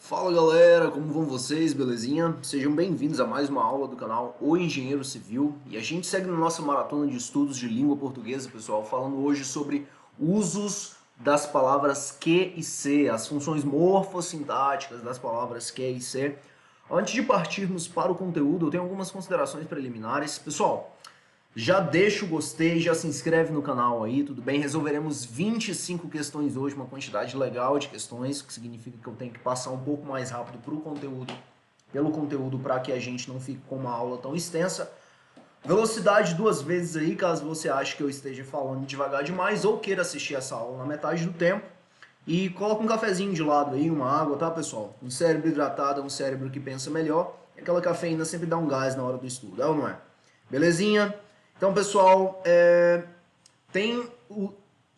Fala galera, como vão vocês? Belezinha? Sejam bem-vindos a mais uma aula do canal O Engenheiro Civil e a gente segue na nossa maratona de estudos de língua portuguesa, pessoal, falando hoje sobre usos das palavras que e se, as funções morfossintáticas das palavras que e se. Antes de partirmos para o conteúdo, eu tenho algumas considerações preliminares. Pessoal, já deixa o gostei, já se inscreve no canal aí, tudo bem? Resolveremos 25 questões hoje, uma quantidade legal de questões, o que significa que eu tenho que passar um pouco mais rápido pelo conteúdo, para que a gente não fique com uma aula tão extensa. Velocidade 2 vezes aí, caso você ache que eu esteja falando devagar demais ou queira assistir essa aula na metade do tempo. E coloca um cafezinho de lado aí, uma água, tá, pessoal? Um cérebro hidratado é um cérebro que pensa melhor. Aquela cafeína sempre dá um gás na hora do estudo, é ou não é? Belezinha? Então, pessoal,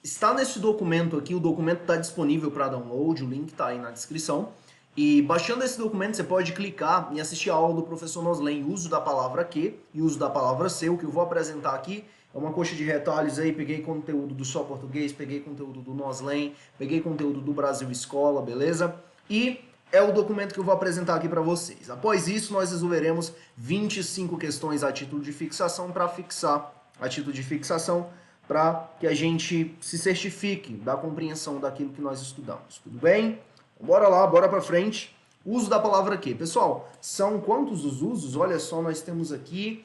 está nesse documento aqui, o documento está disponível para download, o link está aí na descrição. E baixando esse documento, você pode clicar e assistir a aula do professor Noslen, uso da palavra que e uso da palavra se. O que eu vou apresentar aqui é uma coxa de retalhos aí, peguei conteúdo do Só Português, peguei conteúdo do Noslen, peguei conteúdo do Brasil Escola, beleza? E é o documento que eu vou apresentar aqui para vocês. Após isso, nós resolveremos 25 questões a título de fixação para fixar, a título de fixação, para que a gente se certifique da compreensão daquilo que nós estudamos. Tudo bem? Bora lá, bora para frente. Uso da palavra que. Pessoal, são quantos os usos? Olha só, nós temos aqui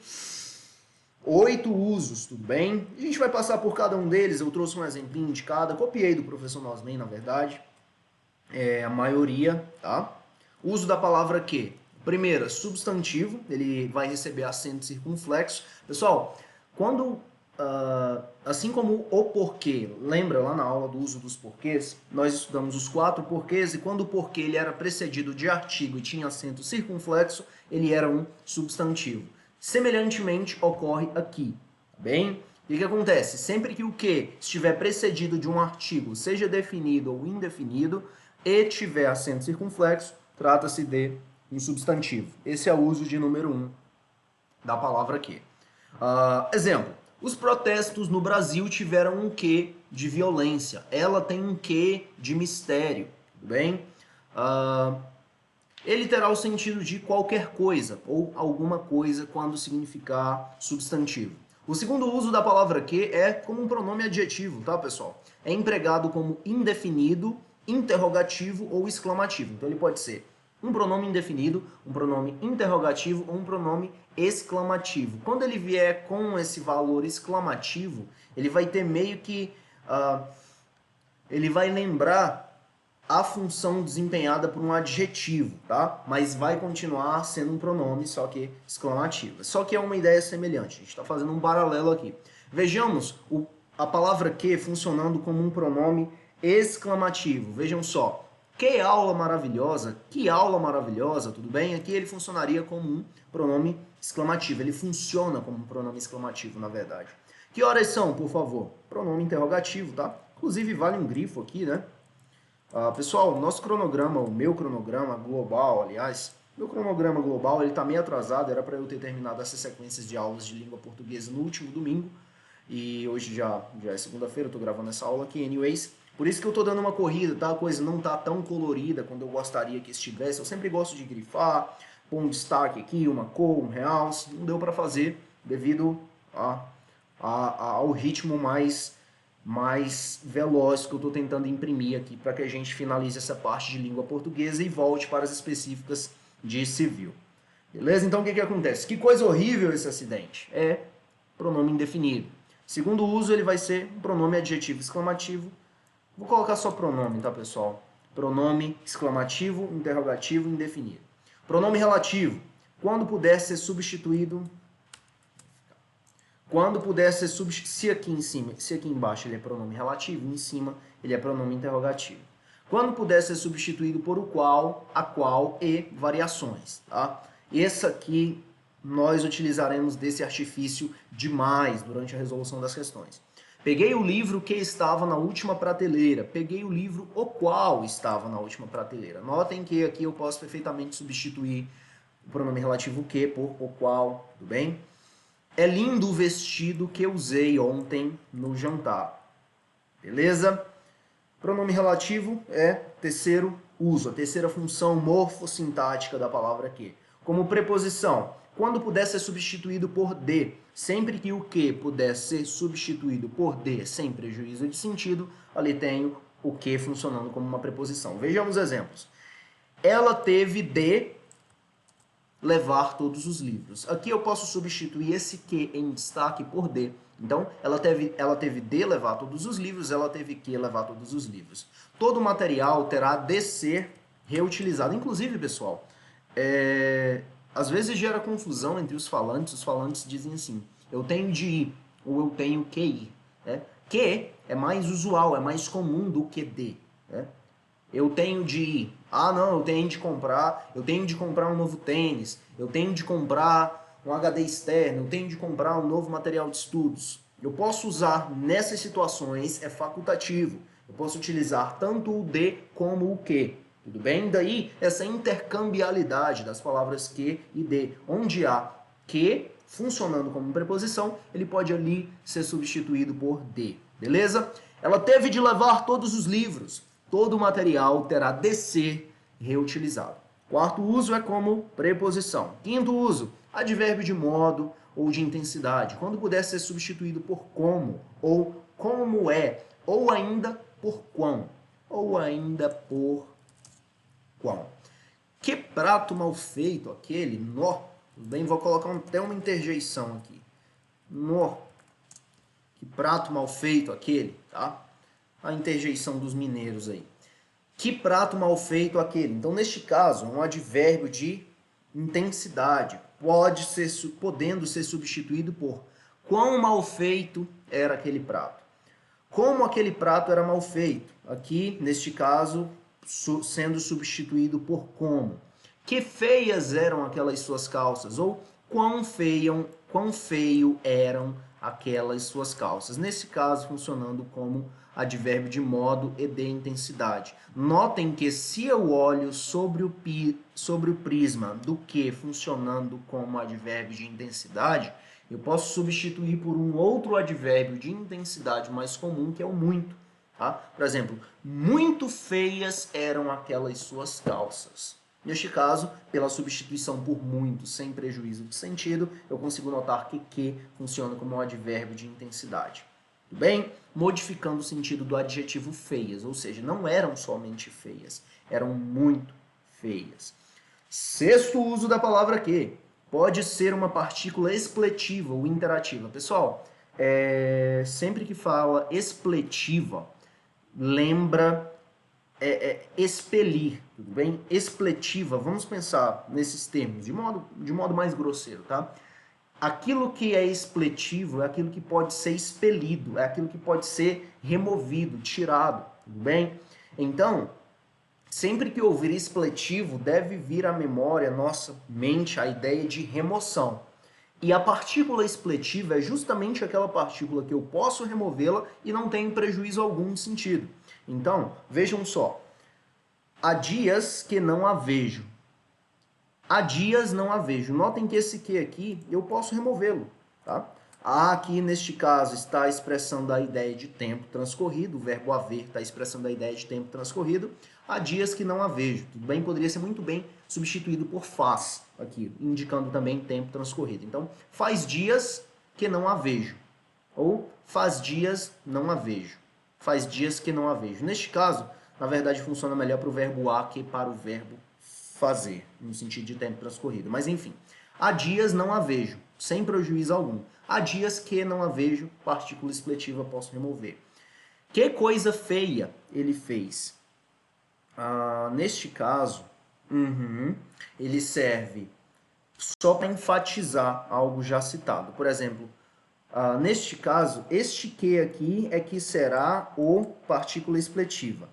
8 usos, tudo bem? A gente vai passar por cada um deles, eu trouxe um exemplinho de cada, copiei do professor Noslen, na verdade. A maioria, tá? Uso da palavra que. Primeira, substantivo, ele vai receber acento circunflexo. Pessoal, quando, assim como o porquê, lembra lá na aula do uso dos porquês, nós estudamos os 4 porquês e quando o porquê ele era precedido de artigo e tinha acento circunflexo, ele era um substantivo. Semelhantemente, ocorre aqui, tá bem? E o que acontece? Sempre que o que estiver precedido de um artigo, seja definido ou indefinido, e tiver acento circunflexo, trata-se de um substantivo. Esse é o uso de número 1 da palavra que. Exemplo, os protestos no Brasil tiveram um quê de violência. Ela tem um quê de mistério, tudo bem? Ele terá o sentido de qualquer coisa ou alguma coisa quando significar substantivo. O segundo uso da palavra que é como um pronome adjetivo, tá, pessoal? É empregado como indefinido, interrogativo ou exclamativo. Então ele pode ser um pronome indefinido, um pronome interrogativo ou um pronome exclamativo. Quando ele vier com esse valor exclamativo, ele vai ter meio que... ele vai lembrar a função desempenhada por um adjetivo, tá? Mas vai continuar sendo um pronome, só que exclamativo. Só que é uma ideia semelhante, a gente está fazendo um paralelo aqui. Vejamos a palavra que funcionando como um pronome exclamativo. Vejam só, que aula maravilhosa, tudo bem? Aqui ele funcionaria como um pronome exclamativo, ele funciona como um pronome exclamativo, na verdade. Que horas são, por favor? Pronome interrogativo, tá? Inclusive vale um grifo aqui, né? Pessoal, o nosso cronograma, o meu cronograma global, aliás, meu cronograma global, ele está meio atrasado, era para eu ter terminado essas sequências de aulas de língua portuguesa no último domingo, e hoje já é segunda-feira, eu estou gravando essa aula aqui, anyways, por isso que eu estou dando uma corrida, tá? A coisa não está tão colorida quando eu gostaria que estivesse, eu sempre gosto de grifar, pôr um destaque aqui, uma cor, um realce, não deu para fazer devido ao ritmo mais veloz que eu estou tentando imprimir aqui para que a gente finalize essa parte de língua portuguesa e volte para as específicas de civil. Beleza? Então o que acontece? Que coisa horrível esse acidente. É pronome indefinido. Segundo uso, ele vai ser um pronome adjetivo exclamativo. Vou colocar só pronome, tá, pessoal? Pronome exclamativo, interrogativo, indefinido. Pronome relativo. Quando puder ser substituído... Quando puder ser substituído, se aqui embaixo ele é pronome relativo, em cima ele é pronome interrogativo. Quando puder ser substituído por o qual, a qual e variações, tá? Esse aqui nós utilizaremos desse artifício demais durante a resolução das questões. Peguei o livro que estava na última prateleira, peguei o livro o qual estava na última prateleira. Notem que aqui eu posso perfeitamente substituir o pronome relativo que por o qual, tudo bem? É lindo o vestido que eu usei ontem no jantar. Beleza? Pronome relativo é terceiro uso, a terceira função morfossintática da palavra que. Como preposição, quando puder ser substituído por de, sempre que o que puder ser substituído por de, sem prejuízo de sentido, ali tenho o que funcionando como uma preposição. Vejamos exemplos. Ela teve de levar todos os livros. Aqui eu posso substituir esse que em destaque por de. Então, ela teve de levar todos os livros, ela teve que levar todos os livros. Todo material terá de ser reutilizado. Inclusive, pessoal, às vezes gera confusão entre os falantes dizem assim, eu tenho de ir, ou eu tenho que ir. Né? Que é mais usual, é mais comum do que de. Né? Eu tenho de ir. Ah, não, eu tenho de comprar um novo tênis, eu tenho de comprar um HD externo, eu tenho de comprar um novo material de estudos. Eu posso usar nessas situações, é facultativo. Eu posso utilizar tanto o de como o que. Tudo bem? Daí, essa intercambialidade das palavras que e de, onde há que funcionando como preposição, ele pode ali ser substituído por de. Beleza? Ela teve de levar todos os livros. Todo o material terá de ser reutilizado. Quarto uso é como preposição. Quinto uso, advérbio de modo ou de intensidade, quando puder ser substituído por como, ou como é, ou ainda por quão, ou ainda por quão. Que prato mal feito aquele, nó, tudo bem? Vou colocar até uma interjeição aqui. Nó, que prato mal feito aquele, tá? A interjeição dos mineiros aí. Que prato mal feito aquele. Então, neste caso, um advérbio de intensidade podendo ser substituído por quão mal feito era aquele prato. Como aquele prato era mal feito. Aqui, neste caso, sendo substituído por como. Que feias eram aquelas suas calças. Ou quão feio eram aquelas suas calças. Nesse caso, funcionando como advérbio de modo e de intensidade. Notem que se eu olho sobre o prisma do que funcionando como advérbio de intensidade, eu posso substituir por um outro advérbio de intensidade mais comum, que é o muito. Tá? Por exemplo, muito feias eram aquelas suas calças. Neste caso, pela substituição por muito, sem prejuízo de sentido, eu consigo notar que funciona como um advérbio de intensidade. Tudo bem? Modificando o sentido do adjetivo feias, ou seja, não eram somente feias, eram muito feias. Sexto uso da palavra que pode ser uma partícula expletiva ou interativa. Pessoal, sempre que fala expletiva, lembra expelir, tudo bem? Expletiva, vamos pensar nesses termos de modo mais grosseiro, tá? Aquilo que é expletivo é aquilo que pode ser expelido, é aquilo que pode ser removido, tirado, tudo bem? Então, sempre que ouvir expletivo, deve vir à memória, à nossa mente, a ideia de remoção. E a partícula expletiva é justamente aquela partícula que eu posso removê-la e não tem prejuízo algum de sentido. Então, vejam só. Há dias que não a vejo. Há dias não a vejo. Notem que esse que aqui, eu posso removê-lo. Tá? Aqui, neste caso, está a expressão da ideia de tempo transcorrido. O verbo haver está a expressão da ideia de tempo transcorrido. Há dias que não a vejo. Tudo bem? Poderia ser muito bem substituído por faz, aqui, indicando também tempo transcorrido. Então, faz dias que não a vejo. Ou faz dias não a vejo. Faz dias que não a vejo. Neste caso, na verdade, funciona melhor para o verbo a que para o verbo fazer, no sentido de tempo transcorrido. Mas, enfim, há dias não a vejo, sem prejuízo algum. Há dias que não a vejo, partícula expletiva posso remover. Que coisa feia ele fez? Neste caso, ele serve só para enfatizar algo já citado. Por exemplo, neste caso, este que aqui é que será o partícula expletiva.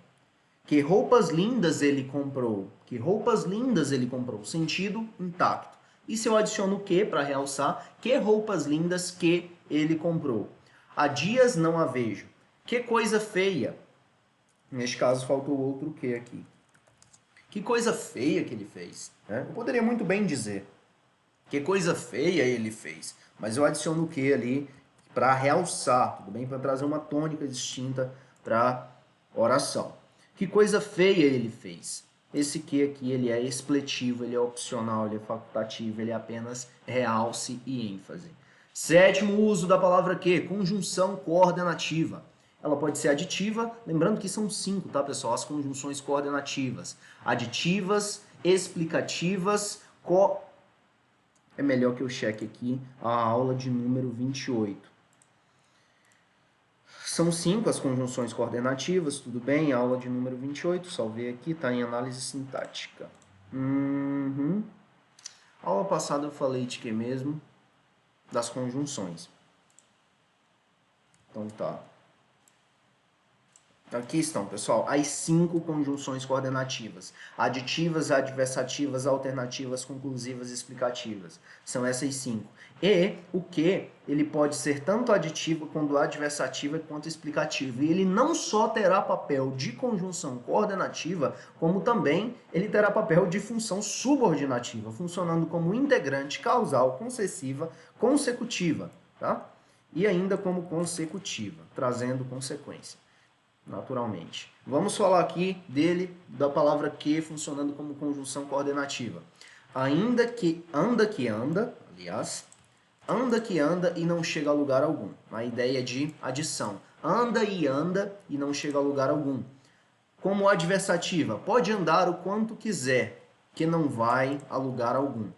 Que roupas lindas ele comprou. Que roupas lindas ele comprou. Sentido intacto. E se eu adiciono o que para realçar? Que roupas lindas que ele comprou. Há dias não a vejo. Que coisa feia. Neste caso faltou outro que aqui. Que coisa feia que ele fez. Né? Eu poderia muito bem dizer. Que coisa feia ele fez. Mas eu adiciono o que ali para realçar. Tudo bem? Para trazer uma tônica distinta para a oração. Que coisa feia ele fez. Esse que aqui, ele é expletivo, ele é opcional, ele é facultativo, ele é apenas realce e ênfase. Sétimo uso da palavra que? Conjunção coordenativa. Ela pode ser aditiva, lembrando que são 5, tá, pessoal? As conjunções coordenativas. Aditivas, explicativas, É melhor que eu cheque aqui a aula de número 28. São 5 as conjunções coordenativas, tudo bem? Aula de número 28, salvei aqui, está em análise sintática. Aula passada eu falei de que mesmo? Das conjunções. Então tá. Aqui estão, pessoal, as 5 conjunções coordenativas. Aditivas, adversativas, alternativas, conclusivas e explicativas. São essas 5. E o que, ele pode ser tanto aditivo quanto adversativa quanto explicativo. E ele não só terá papel de conjunção coordenativa, como também ele terá papel de função subordinativa, funcionando como integrante causal, concessiva, consecutiva, tá? E ainda como consecutiva, trazendo consequência. Naturalmente. Vamos falar aqui dele, da palavra que, funcionando como conjunção coordenativa. Ainda que anda, aliás, anda que anda e não chega a lugar algum. A ideia de adição. Anda e não chega a lugar algum. Como adversativa, pode andar o quanto quiser, que não vai a lugar algum.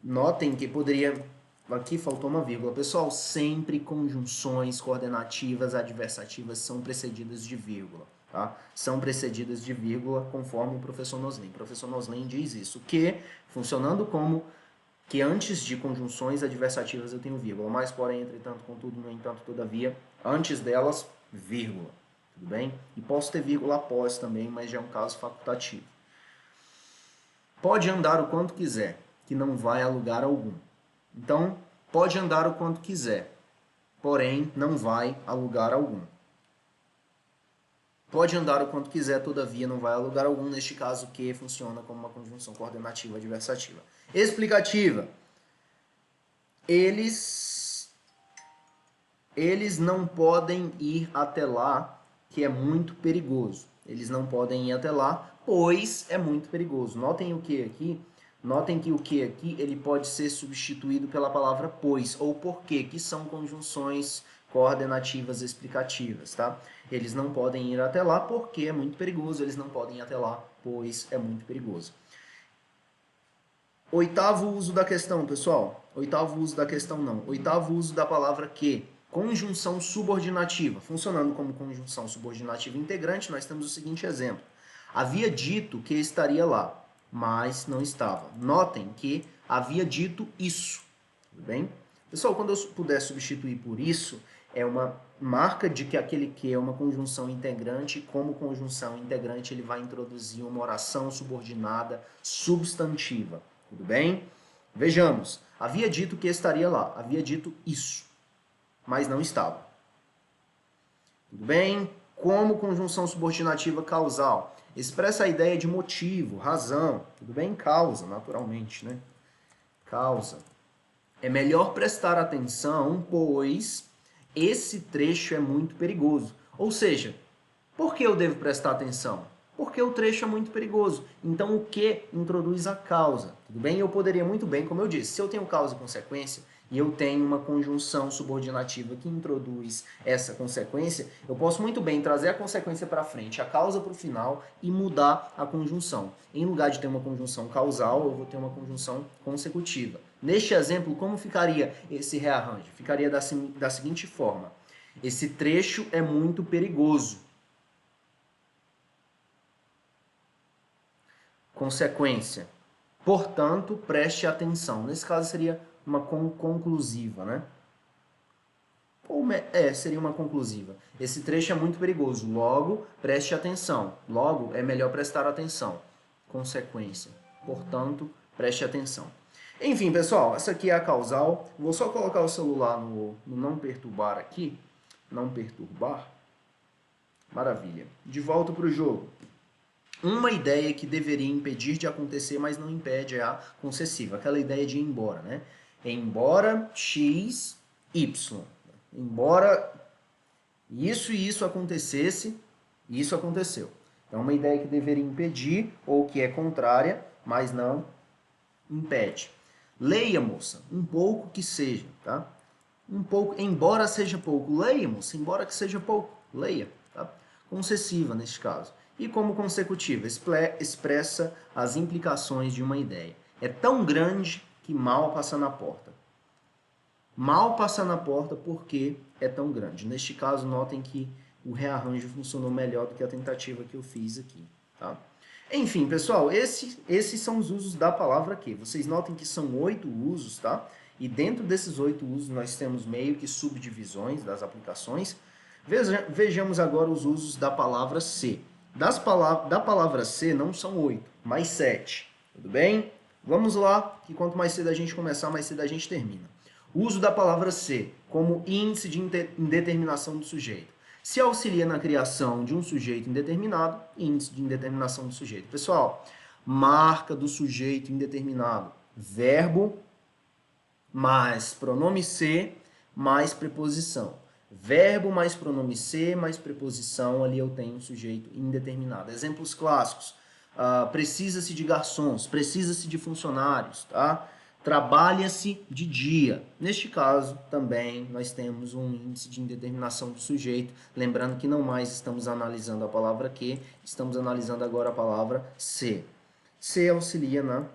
Notem que poderia... Aqui faltou uma vírgula. Pessoal, sempre conjunções coordenativas adversativas são precedidas de vírgula. Tá? São precedidas de vírgula conforme o professor Noslen. O professor Noslen diz isso, que, funcionando como que antes de conjunções adversativas eu tenho vírgula, mas, porém, entretanto, contudo, no entanto, todavia, antes delas, vírgula. Tudo bem? E posso ter vírgula após também, mas já é um caso facultativo. Pode andar o quanto quiser, que não vai a lugar algum. Então, pode andar o quanto quiser, porém não vai a lugar algum. Pode andar o quanto quiser, todavia não vai a lugar algum, neste caso que funciona como uma conjunção coordenativa adversativa. Explicativa. Eles não podem ir até lá, que é muito perigoso. Eles não podem ir até lá, pois é muito perigoso. Notem o que aqui? Notem que o que aqui ele pode ser substituído pela palavra pois ou porque, que são conjunções coordenativas explicativas, tá? Eles não podem ir até lá porque é muito perigoso, eles não podem ir até lá, pois é muito perigoso. Oitavo uso da questão, pessoal. Oitavo uso da questão não. Oitavo uso da palavra que. Conjunção subordinativa. Funcionando como conjunção subordinativa integrante, nós temos o seguinte exemplo. Havia dito que estaria lá, mas não estava. Notem que havia dito isso. Tudo bem? Pessoal, quando eu puder substituir por isso, é uma marca de que aquele que é uma conjunção integrante, e como conjunção integrante ele vai introduzir uma oração subordinada substantiva. Tudo bem? Vejamos. Havia dito que estaria lá. Havia dito isso, mas não estava. Tudo bem? Como conjunção subordinativa causal. Expressa a ideia de motivo, razão. Tudo bem? Causa, naturalmente, né? Causa. É melhor prestar atenção, pois esse trecho é muito perigoso. Ou seja, por que eu devo prestar atenção? Porque o trecho é muito perigoso. Então, o que introduz a causa? Tudo bem? Eu poderia muito bem, como eu disse, se eu tenho causa e consequência, e eu tenho uma conjunção subordinativa que introduz essa consequência, eu posso muito bem trazer a consequência para frente, a causa para o final e mudar a conjunção. Em lugar de ter uma conjunção causal, eu vou ter uma conjunção consecutiva. Neste exemplo, como ficaria esse rearranjo? Ficaria da seguinte forma. Esse trecho é muito perigoso. Consequência. Portanto, preste atenção. Nesse caso seria uma conclusiva, né? Seria uma conclusiva. Esse trecho é muito perigoso. Logo, preste atenção. Logo, é melhor prestar atenção. Consequência. Portanto, preste atenção. Enfim, pessoal, essa aqui é a causal. Vou só colocar o celular no não perturbar aqui. Não perturbar. Maravilha. De volta para o jogo. Uma ideia que deveria impedir de acontecer, mas não impede, é a concessiva. Aquela ideia de ir embora, né? Embora x, y. Embora isso e isso acontecesse, isso aconteceu. É uma ideia que deveria impedir ou que é contrária, mas não impede. Leia, moça, um pouco que seja, tá? Um pouco, embora seja pouco. Leia, moça, embora que seja pouco. Leia, tá? Concessiva, neste caso. E como consecutiva, expressa as implicações de uma ideia. É tão grande que mal passa na porta. Mal passa na porta porque é tão grande. Neste caso, notem que o rearranjo funcionou melhor do que a tentativa que eu fiz aqui, tá? Enfim, pessoal, esses são os usos da palavra que. Vocês notem que são 8 usos, tá? E dentro desses 8 usos nós temos meio que subdivisões das aplicações. Vejamos agora os usos da palavra ser. Da palavra ser não são 8, mas 7. Tudo bem? Vamos lá, que quanto mais cedo a gente começar, mais cedo a gente termina. O uso da palavra ser como índice de indeterminação do sujeito. Se auxilia na criação de um sujeito indeterminado, índice de indeterminação do sujeito. Pessoal, marca do sujeito indeterminado. Verbo mais pronome ser mais preposição. Verbo mais pronome ser mais preposição, ali eu tenho um sujeito indeterminado. Exemplos clássicos. Precisa-se de garçons, precisa-se de funcionários, tá? Trabalha-se de dia. Neste caso, também, nós temos um índice de indeterminação do sujeito. Lembrando que não mais estamos analisando a palavra que, estamos analisando agora a palavra ser. Ser auxilia na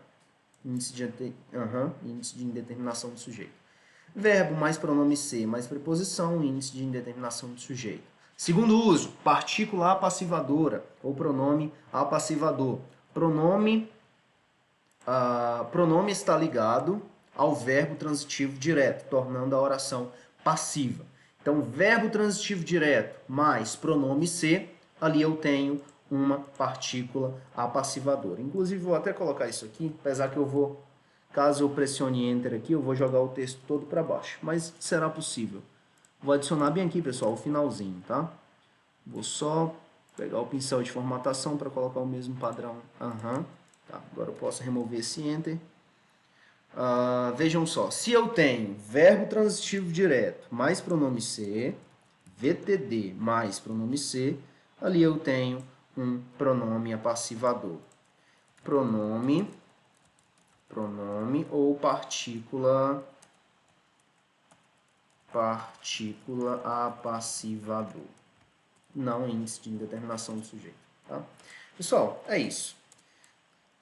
índice de indeterminação do sujeito. Verbo mais pronome ser mais preposição, índice de indeterminação do sujeito. Segundo uso, partícula apassivadora ou pronome apassivador. Pronome está ligado ao verbo transitivo direto, tornando a oração passiva. Então, verbo transitivo direto mais pronome ser, ali eu tenho uma partícula apassivadora. Inclusive, vou até colocar isso aqui, apesar que eu vou, caso eu pressione Enter aqui, eu vou jogar o texto todo para baixo, mas será possível. Vou adicionar bem aqui, pessoal, o finalzinho, tá? Vou só pegar o pincel de formatação para colocar o mesmo padrão. Tá, agora eu posso remover esse Enter. Vejam só, se eu tenho verbo transitivo direto mais pronome ser, VTD mais pronome ser, ali eu tenho um pronome apassivador. Pronome ou partícula apassivador. Não índice de indeterminação do sujeito. Tá? Pessoal, é isso.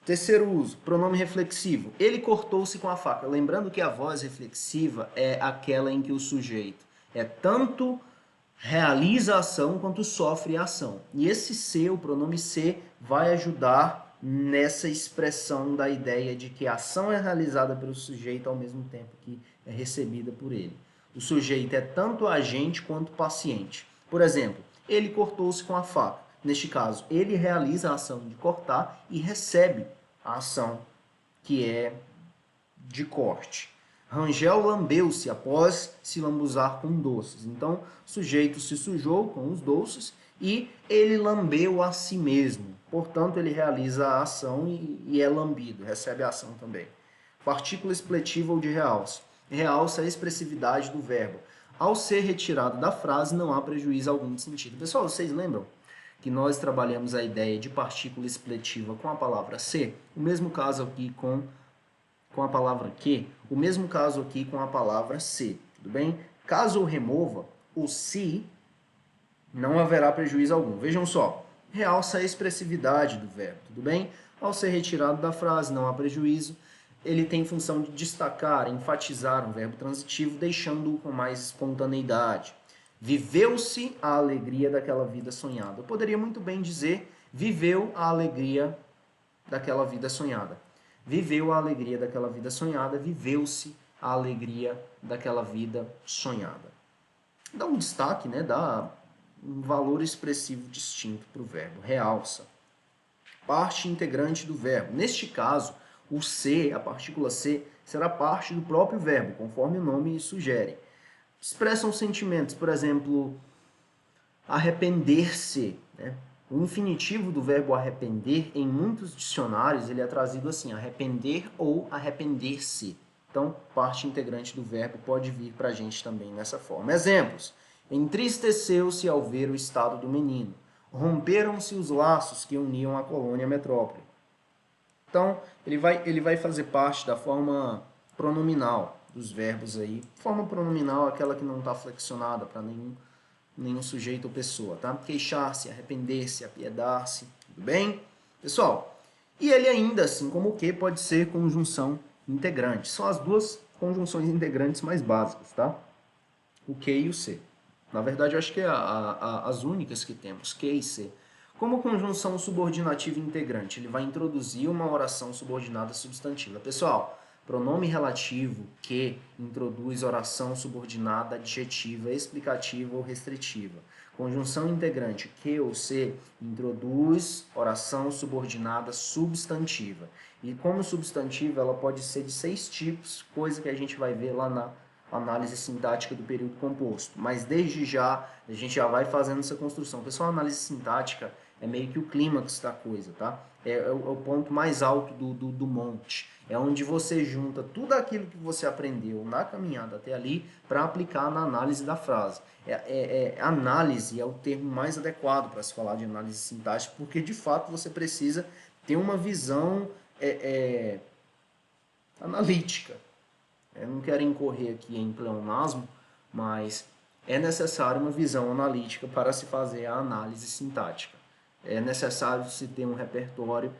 Terceiro uso, pronome reflexivo. Ele cortou-se com a faca. Lembrando que a voz reflexiva é aquela em que o sujeito tanto realiza a ação quanto sofre a ação. E esse ser, o pronome ser, vai ajudar nessa expressão da ideia de que a ação é realizada pelo sujeito ao mesmo tempo que é recebida por ele. O sujeito é tanto agente quanto paciente. Por exemplo, ele cortou-se com a faca. Neste caso, ele realiza a ação de cortar e recebe a ação que é de corte. Rangel lambeu-se após se lambuzar com doces. Então, o sujeito se sujou com os doces e ele lambeu a si mesmo. Portanto, ele realiza a ação e é lambido, recebe a ação também. Partícula expletiva ou de realce. Realça a expressividade do verbo. Ao ser retirado da frase, não há prejuízo algum de sentido. Pessoal, vocês lembram que nós trabalhamos a ideia de partícula expletiva com a palavra ser? O mesmo caso aqui com a palavra que, o mesmo caso aqui com a palavra se, tudo bem? Caso eu remova o se, não haverá prejuízo algum. Vejam só, realça a expressividade do verbo, tudo bem? Ao ser retirado da frase, não há prejuízo. Ele tem função de destacar, enfatizar um verbo transitivo, deixando-o com mais espontaneidade. Viveu-se a alegria daquela vida sonhada. Eu poderia muito bem dizer, viveu a alegria daquela vida sonhada. Viveu a alegria daquela vida sonhada, viveu-se a alegria daquela vida sonhada. Dá um destaque, né? Dá um valor expressivo distinto para o verbo. Realça. Parte integrante do verbo. Neste caso, o ser, a partícula ser, será parte do próprio verbo, conforme o nome sugere. Expressam sentimentos, por exemplo, arrepender-se, né? O infinitivo do verbo arrepender, em muitos dicionários, ele é trazido assim, arrepender ou arrepender-se. Então, parte integrante do verbo pode vir para a gente também nessa forma. Exemplos. Entristeceu-se ao ver o estado do menino. romperam-se os laços que uniam a colônia à metrópole. Então, ele vai fazer parte da forma pronominal dos verbos aí. Forma pronominal é aquela que não está flexionada para nenhum sujeito ou pessoa, tá? Queixar-se, arrepender-se, apiedar-se, tudo bem? Pessoal, e ele ainda, assim como o que, pode ser conjunção integrante. São as duas conjunções integrantes mais básicas, tá? O que e o se. Na verdade, eu acho que é as únicas que temos, que e se. Como conjunção subordinativa integrante, ele vai introduzir uma oração subordinada substantiva. Pessoal, pronome relativo que introduz oração subordinada adjetiva, explicativa ou restritiva. Conjunção integrante que ou se introduz oração subordinada substantiva. E como substantiva, ela pode ser de 6 tipos, coisa que a gente vai ver lá na análise sintática do período composto. Mas desde já, a gente já vai fazendo essa construção. Pessoal, a análise sintática é meio que o clímax da coisa, tá? É o ponto mais alto do monte. É onde você junta tudo aquilo que você aprendeu na caminhada até ali para aplicar na análise da frase. Análise é o termo mais adequado para se falar de análise sintática, porque de fato você precisa ter uma visão analítica. Eu não quero incorrer aqui em pleonasmo, mas é necessário uma visão analítica para se fazer a análise sintática. É necessário se ter um repertório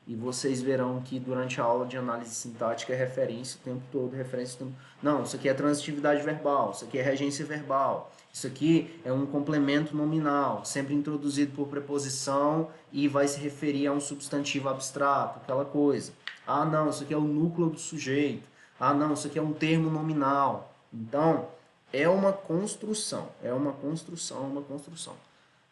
e vocês verão que durante a aula de análise sintática é referência o tempo todo, referência o tempo... Não, isso aqui é transitividade verbal, isso aqui é regência verbal, isso aqui é um complemento nominal, sempre introduzido por preposição e vai se referir a um substantivo abstrato, aquela coisa. Ah, não, isso aqui é o núcleo do sujeito. Ah, não, isso aqui é um termo nominal. Então, é uma construção, é uma construção.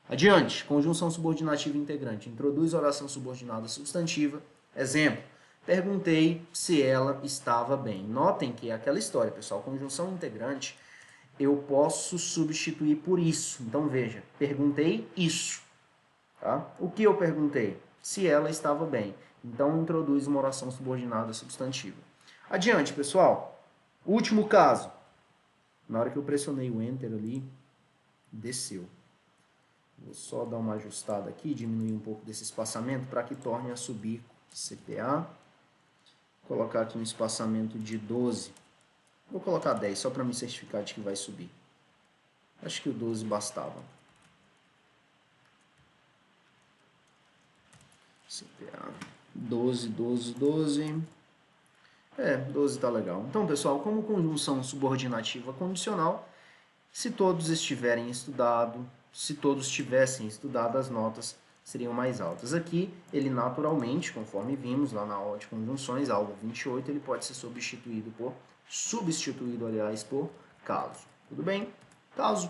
Adiante, conjunção subordinativa integrante. Introduz oração subordinada substantiva. Exemplo, perguntei se ela estava bem. Notem que é aquela história, pessoal. Conjunção integrante, eu posso substituir por isso. Então, veja, perguntei isso. Tá? O que eu perguntei? Se ela estava bem. Então, introduz uma oração subordinada substantiva. Adiante, pessoal. Último caso. Na hora que eu pressionei o Enter ali, desceu. Vou só dar uma ajustada aqui, diminuir um pouco desse espaçamento para que torne a subir CPA. Vou colocar aqui um espaçamento de 12. Vou colocar 10, só para me certificar de que vai subir. Acho que o 12 bastava. CPA 12, 12, 12. 12 tá legal. Então, pessoal, como conjunção subordinativa condicional, se todos estiverem estudado, se todos tivessem estudado, as notas seriam mais altas. Aqui, ele naturalmente, conforme vimos lá na aula de conjunções, aula 28, ele pode ser substituído por caso. Tudo bem? Caso.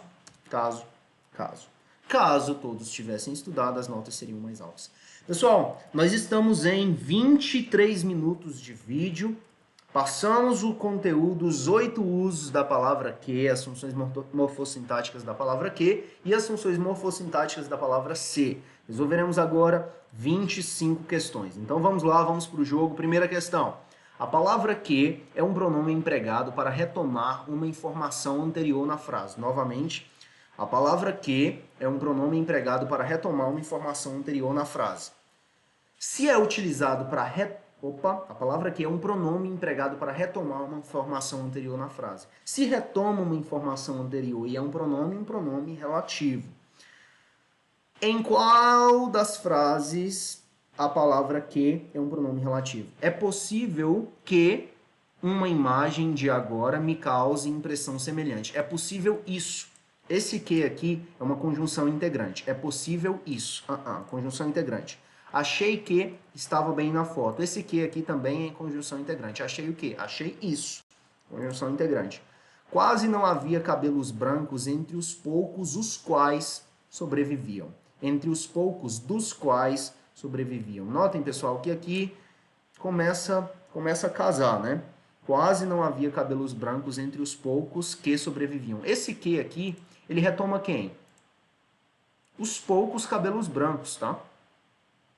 Caso todos tivessem estudado, as notas seriam mais altas. Pessoal, nós estamos em 23 minutos de vídeo. Passamos o conteúdo, os 8 usos da palavra que, as funções morfossintáticas da palavra que e as funções morfossintáticas da palavra se. Resolveremos agora 25 questões. Então vamos lá, vamos para o jogo. Primeira questão. A palavra que é um pronome empregado para retomar uma informação anterior na frase. Novamente, a palavra que é um pronome empregado para retomar uma informação anterior na frase. Se é utilizado para a palavra que é um pronome empregado para retomar uma informação anterior na frase. Se retoma uma informação anterior e é um pronome relativo. Em qual das frases a palavra que é um pronome relativo? É possível que uma imagem de agora me cause impressão semelhante. É possível isso. Esse que aqui é uma conjunção integrante. É possível isso. Conjunção integrante. Achei que estava bem na foto. Esse que aqui também é conjunção integrante. Achei o quê? Achei isso. Conjunção integrante. Quase não havia cabelos brancos entre os poucos os quais sobreviviam. Entre os poucos dos quais sobreviviam. Notem, pessoal, que aqui começa a casar, né? Quase não havia cabelos brancos entre os poucos que sobreviviam. Esse que aqui, ele retoma quem? Os poucos cabelos brancos, tá?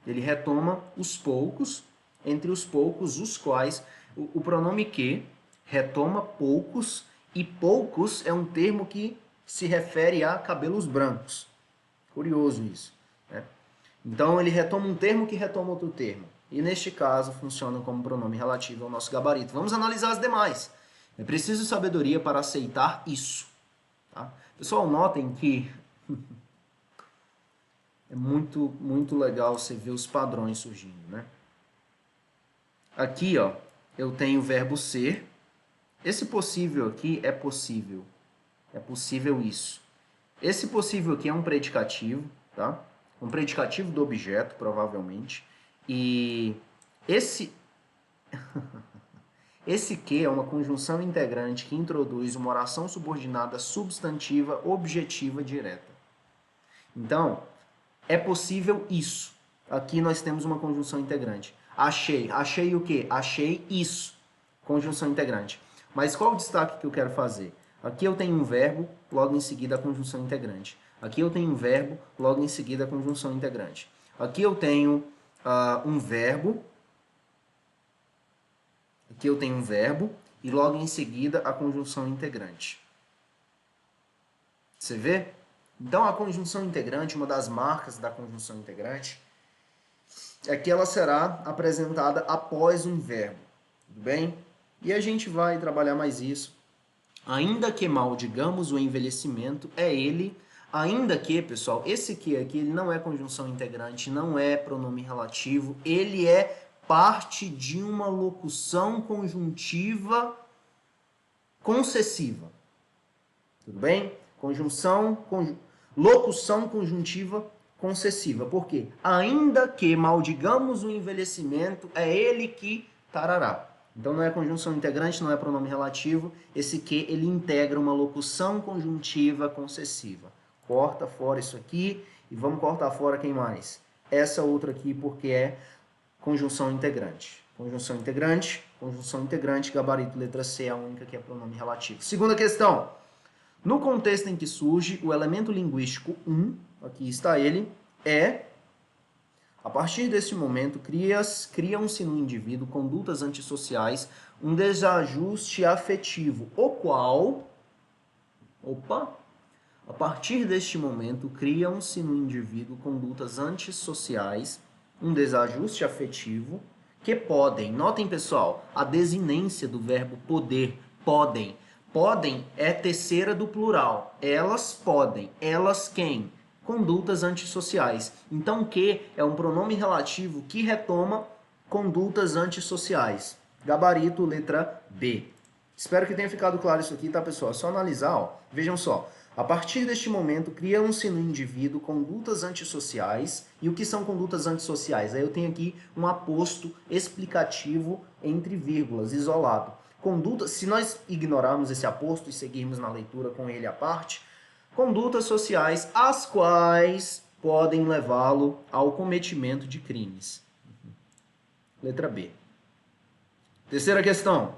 Ele retoma os poucos, entre os poucos, os quais. O pronome que retoma poucos, e poucos é um termo que se refere a cabelos brancos. Curioso isso. Então, ele retoma um termo que retoma outro termo. E, neste caso, funciona como pronome relativo ao nosso gabarito. Vamos analisar as demais. É preciso sabedoria para aceitar isso. Tá? Pessoal, notem que é muito legal você ver os padrões surgindo, né? Aqui, ó, eu tenho o verbo ser. Esse possível aqui é possível. É possível isso. Esse possível aqui é um predicativo, tá? Um predicativo do objeto, provavelmente. E esse esse que é uma conjunção integrante que introduz uma oração subordinada substantiva objetiva direta. Então, é possível isso. Aqui nós temos uma conjunção integrante. Achei. Achei o quê? Achei isso. Conjunção integrante. Mas qual o destaque que eu quero fazer? Aqui eu tenho um verbo, logo em seguida a conjunção integrante. Aqui eu tenho um verbo, logo em seguida a conjunção integrante. Aqui eu tenho um verbo. Aqui eu tenho um verbo e logo em seguida a conjunção integrante. Você vê? Então a conjunção integrante, uma das marcas da conjunção integrante, é que ela será apresentada após um verbo. Tudo bem? E a gente vai trabalhar mais isso. Ainda que mal digamos, o envelhecimento é ele. Ainda que, pessoal, esse que aqui ele não é conjunção integrante, não é pronome relativo, ele é parte de uma locução conjuntiva concessiva. Tudo bem? Locução conjuntiva concessiva. Por quê? Ainda que mal digamos o envelhecimento, é ele que tarará. Então não é conjunção integrante, não é pronome relativo. Esse que ele integra uma locução conjuntiva concessiva. Corta fora isso aqui e vamos cortar fora quem mais? Essa outra aqui porque é conjunção integrante. Conjunção integrante, gabarito letra C é a única que é pronome relativo. Segunda questão. No contexto em que surge o elemento linguístico 1, aqui está ele, a partir desse momento, criam-se no indivíduo condutas antissociais, um desajuste afetivo, o qual, a partir deste momento, criam-se no indivíduo condutas antissociais, um desajuste afetivo, que podem, notem pessoal, a desinência do verbo poder, podem. Podem é terceira do plural. Elas podem. Elas quem? Condutas antissociais. Então, que é um pronome relativo que retoma condutas antissociais. Gabarito, letra B. Espero que tenha ficado claro isso aqui, tá, pessoal? É só analisar, ó. Vejam só. A partir deste momento, criam-se no indivíduo condutas antissociais. E o que são condutas antissociais? Aí eu tenho aqui um aposto explicativo entre vírgulas, isolado. Conduta, se nós ignorarmos esse aposto e seguirmos na leitura com ele à parte, condutas sociais as quais podem levá-lo ao cometimento de crimes. Letra B. Terceira questão.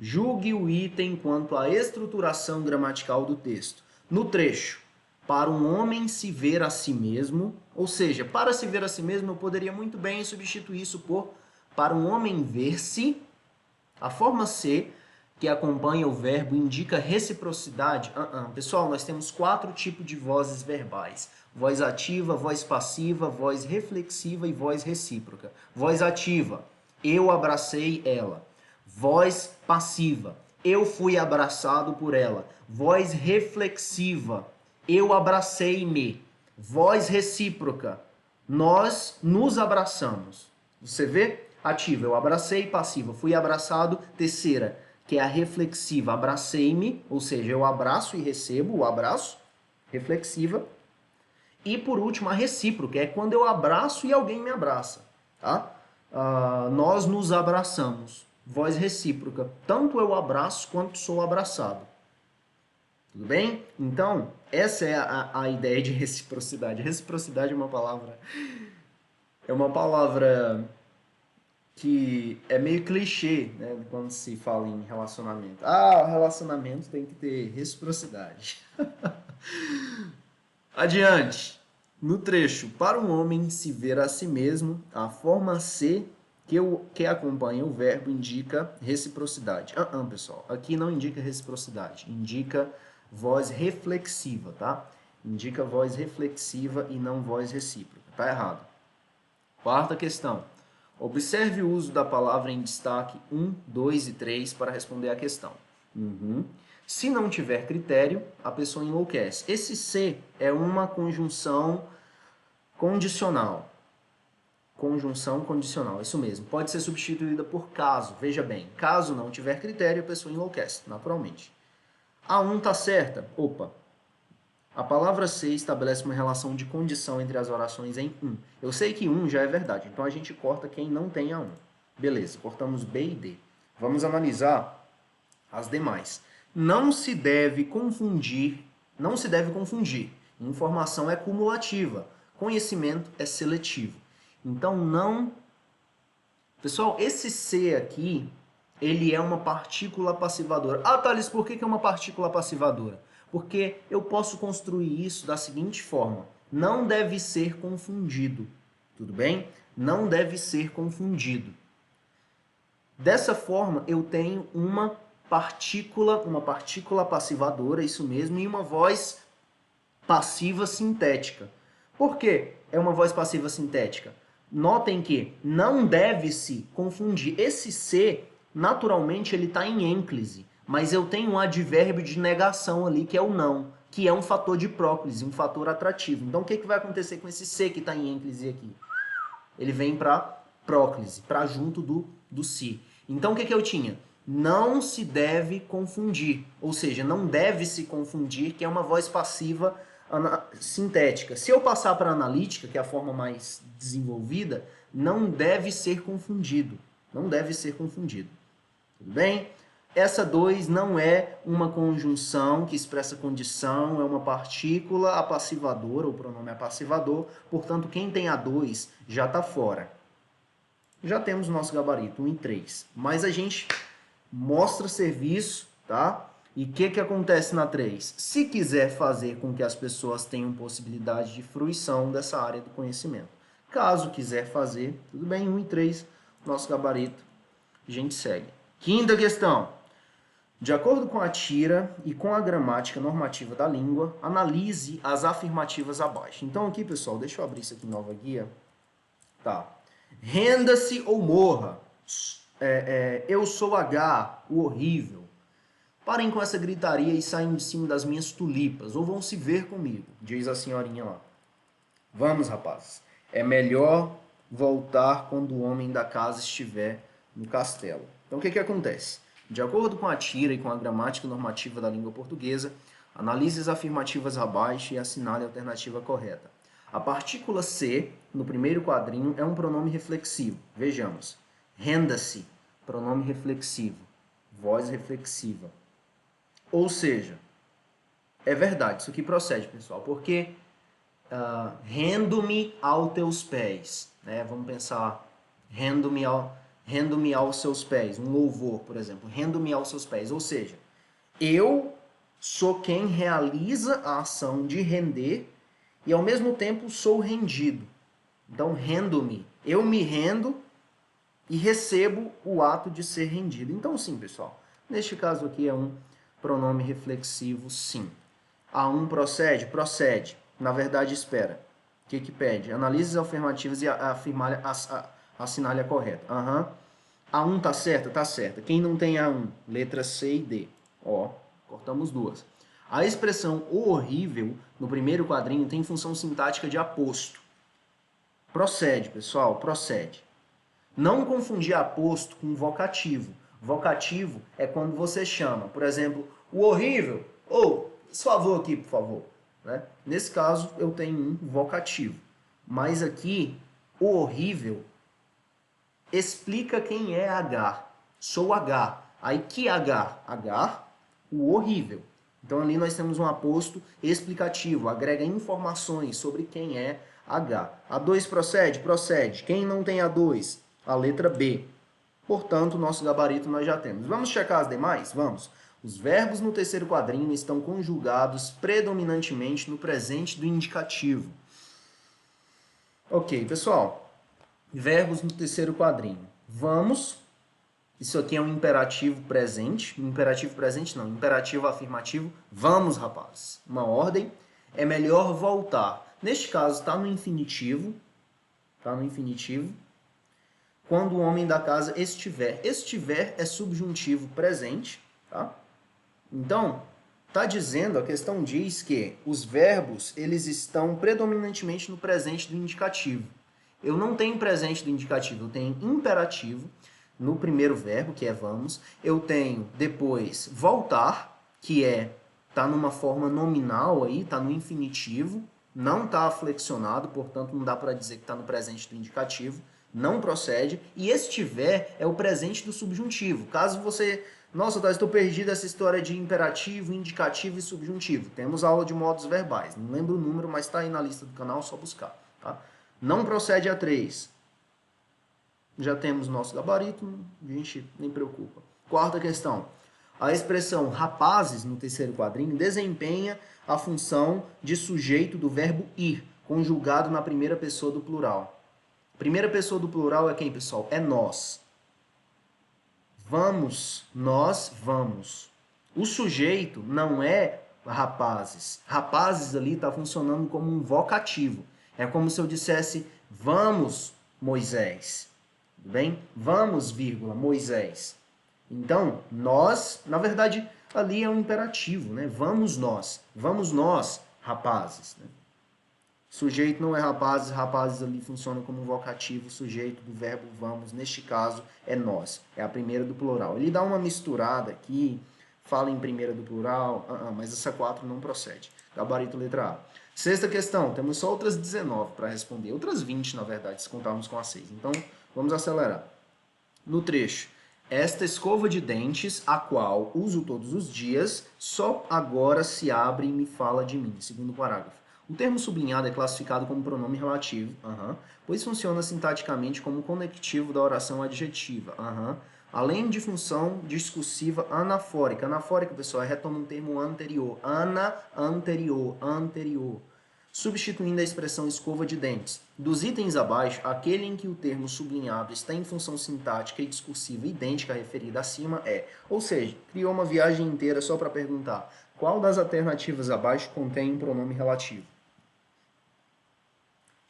Julgue o item quanto à estruturação gramatical do texto. No trecho, para um homem se ver a si mesmo, ou seja, para se ver a si mesmo, eu poderia muito bem substituir isso por para um homem ver-se. A forma C, que acompanha o verbo, indica reciprocidade. Pessoal, nós temos 4 tipos de vozes verbais. Voz ativa, voz passiva, voz reflexiva e voz recíproca. Voz ativa, eu abracei ela. Voz passiva, eu fui abraçado por ela. Voz reflexiva, eu abracei-me. Voz recíproca, nós nos abraçamos. Você vê? Ativa, eu abracei. Passiva, fui abraçado. Terceira, que é a reflexiva, abracei-me, ou seja, eu abraço e recebo o abraço. Reflexiva. E por último, a recíproca, é quando eu abraço e alguém me abraça. Tá? Nós nos abraçamos. Voz recíproca, tanto eu abraço quanto sou abraçado. Tudo bem? Então, essa é a ideia de reciprocidade. Reciprocidade é uma palavra que é meio clichê, né, quando se fala em relacionamento. O relacionamento tem que ter reciprocidade. Adiante. No trecho, para um homem se ver a si mesmo, a forma C que acompanha o verbo indica reciprocidade. Pessoal, aqui não indica reciprocidade, indica voz reflexiva, tá? Indica voz reflexiva e não voz recíproca. Tá errado. Quarta questão. Observe o uso da palavra em destaque 1, 2 e 3 para responder a questão. Se não tiver critério, a pessoa enlouquece. Esse se é uma conjunção condicional. Conjunção condicional, isso mesmo. Pode ser substituída por caso. Veja bem, caso não tiver critério, a pessoa enlouquece, naturalmente. A 1 está certa? Opa! A palavra se estabelece uma relação de condição entre as orações em 1. Eu sei que 1 já é verdade, então a gente corta quem não tem a 1. Beleza, cortamos B e D. Vamos analisar as demais. Não se deve confundir. Informação é cumulativa, conhecimento é seletivo. Então, não... Pessoal, esse C aqui, ele é uma partícula passivadora. Ah, Thales, por que é uma partícula passivadora? Porque eu posso construir isso da seguinte forma. Não deve ser confundido. Tudo bem? Não deve ser confundido. Dessa forma, eu tenho uma partícula passivadora, isso mesmo, e uma voz passiva sintética. Por que é uma voz passiva sintética? Notem que não deve se confundir. Esse se, naturalmente, ele está em ênclise, mas eu tenho um advérbio de negação ali, que é o não, que é um fator de próclise, um fator atrativo. Então, o que vai acontecer com esse se que está em ênclise aqui? Ele vem para próclise, para junto do si. Então, o que eu tinha? Não se deve confundir, ou seja, não deve se confundir, que é uma voz passiva sintética. Se eu passar para analítica, que é a forma mais desenvolvida, não deve ser confundido. Não deve ser confundido. Tudo bem? Essa 2 não é uma conjunção que expressa condição, é uma partícula apassivadora, o pronome apassivador, portanto, quem tem a 2 já está fora. Já temos o nosso gabarito, 1 e 3. Mas a gente mostra serviço, tá? E o que acontece na 3? Se quiser fazer com que as pessoas tenham possibilidade de fruição dessa área do conhecimento. Caso quiser fazer, tudo bem, 1 e 3, nosso gabarito, a gente segue. Quinta questão. De acordo com a tira e com a gramática normativa da língua, analise as afirmativas abaixo. Então aqui, pessoal, deixa eu abrir isso aqui em nova guia. Tá. Renda-se ou morra. Eu sou H, o horrível. Parem com essa gritaria e saiam de cima das minhas tulipas, ou vão se ver comigo, diz a senhorinha lá. Vamos, rapazes. É melhor voltar quando o homem da casa estiver no castelo. Então, o que acontece? De acordo com a tira e com a gramática normativa da língua portuguesa, analise as afirmativas abaixo e assinale a alternativa correta. A partícula se, no primeiro quadrinho, é um pronome reflexivo. Vejamos. Renda-se, pronome reflexivo. Voz reflexiva. Ou seja, é verdade, isso aqui procede, pessoal, porque rendo-me aos teus pés, né? Vamos pensar, rendo-me aos seus pés, um louvor, por exemplo, rendo-me aos seus pés, ou seja, eu sou quem realiza a ação de render e ao mesmo tempo sou rendido. Então, rendo-me, eu me rendo e recebo o ato de ser rendido. Então, sim, pessoal, neste caso aqui é um pronome reflexivo, sim. A1 procede? Procede. Na verdade, espera. O que pede? Analise as afirmativas e assinale a correta. A1 tá certa? Tá certa. Quem não tem A1? Letra C e D. Ó, cortamos duas. A expressão o horrível, no primeiro quadrinho, tem função sintática de aposto. Procede, pessoal, procede. Não confundir aposto com vocativo. Vocativo é quando você chama, por exemplo, o horrível, ou, esse favor aqui, por favor. Né? Nesse caso, eu tenho um vocativo. Mas aqui, o horrível explica quem é H. Sou H. Aí, que H? H, o horrível. Então, ali nós temos um aposto explicativo, agrega informações sobre quem é H. A2 procede? Procede. Quem não tem A2? A letra B. Portanto, nosso gabarito nós já temos. Vamos checar as demais? Vamos. Os verbos no terceiro quadrinho estão conjugados predominantemente no presente do indicativo. Ok, pessoal. Verbos no terceiro quadrinho. Vamos. Isso aqui é um imperativo presente. Imperativo presente não, imperativo afirmativo. Vamos, rapazes. Uma ordem. É melhor voltar. Neste caso, está no infinitivo. tá no infinitivo. Quando o homem da casa estiver. Estiver é subjuntivo presente, tá? Então, tá dizendo, a questão diz que os verbos, eles estão predominantemente no presente do indicativo. Eu não tenho presente do indicativo, eu tenho imperativo no primeiro verbo, que é vamos. Eu tenho depois voltar, que tá numa forma nominal aí, tá no infinitivo, não tá flexionado, portanto não dá para dizer que está no presente do indicativo, não procede. E estiver é o presente do subjuntivo. Caso você... Nossa, Thales, estou perdido essa história de imperativo, indicativo e subjuntivo. Temos aula de modos verbais. Não lembro o número, mas está aí na lista do canal, só buscar. Tá? Não procede a 3. Já temos nosso gabarito, a gente nem preocupa. Quarta questão. A expressão rapazes, no terceiro quadrinho, desempenha a função de sujeito do verbo ir, conjugado na primeira pessoa do plural. Primeira pessoa do plural é quem, pessoal? É nós. Vamos, nós vamos. O sujeito não é rapazes. Rapazes ali está funcionando como um vocativo. É como se eu dissesse, vamos, Moisés. Tudo bem? Vamos, vírgula, Moisés. Então, nós, na verdade, ali é um imperativo, né? Vamos nós, rapazes. Né? Sujeito não é rapazes, rapazes ali funciona como um vocativo, sujeito do verbo vamos, neste caso é nós, é a primeira do plural. Ele dá uma misturada aqui, fala em primeira do plural, mas essa 4 não procede. Gabarito letra A. Sexta questão, temos só outras 19 para responder, outras 20 na verdade, se contarmos com a 6. Então, vamos acelerar. No trecho, esta escova de dentes, a qual uso todos os dias, só agora se abre e me fala de mim. Segundo parágrafo. O termo sublinhado é classificado como pronome relativo, pois funciona sintaticamente como conectivo da oração adjetiva, além de função discursiva anafórica. Anafórica, pessoal, retoma um termo anterior, anterior, substituindo a expressão escova de dentes. Dos itens abaixo, aquele em que o termo sublinhado está em função sintática e discursiva idêntica à referida acima é, ou seja, criou uma viagem inteira só para perguntar qual das alternativas abaixo contém um pronome relativo.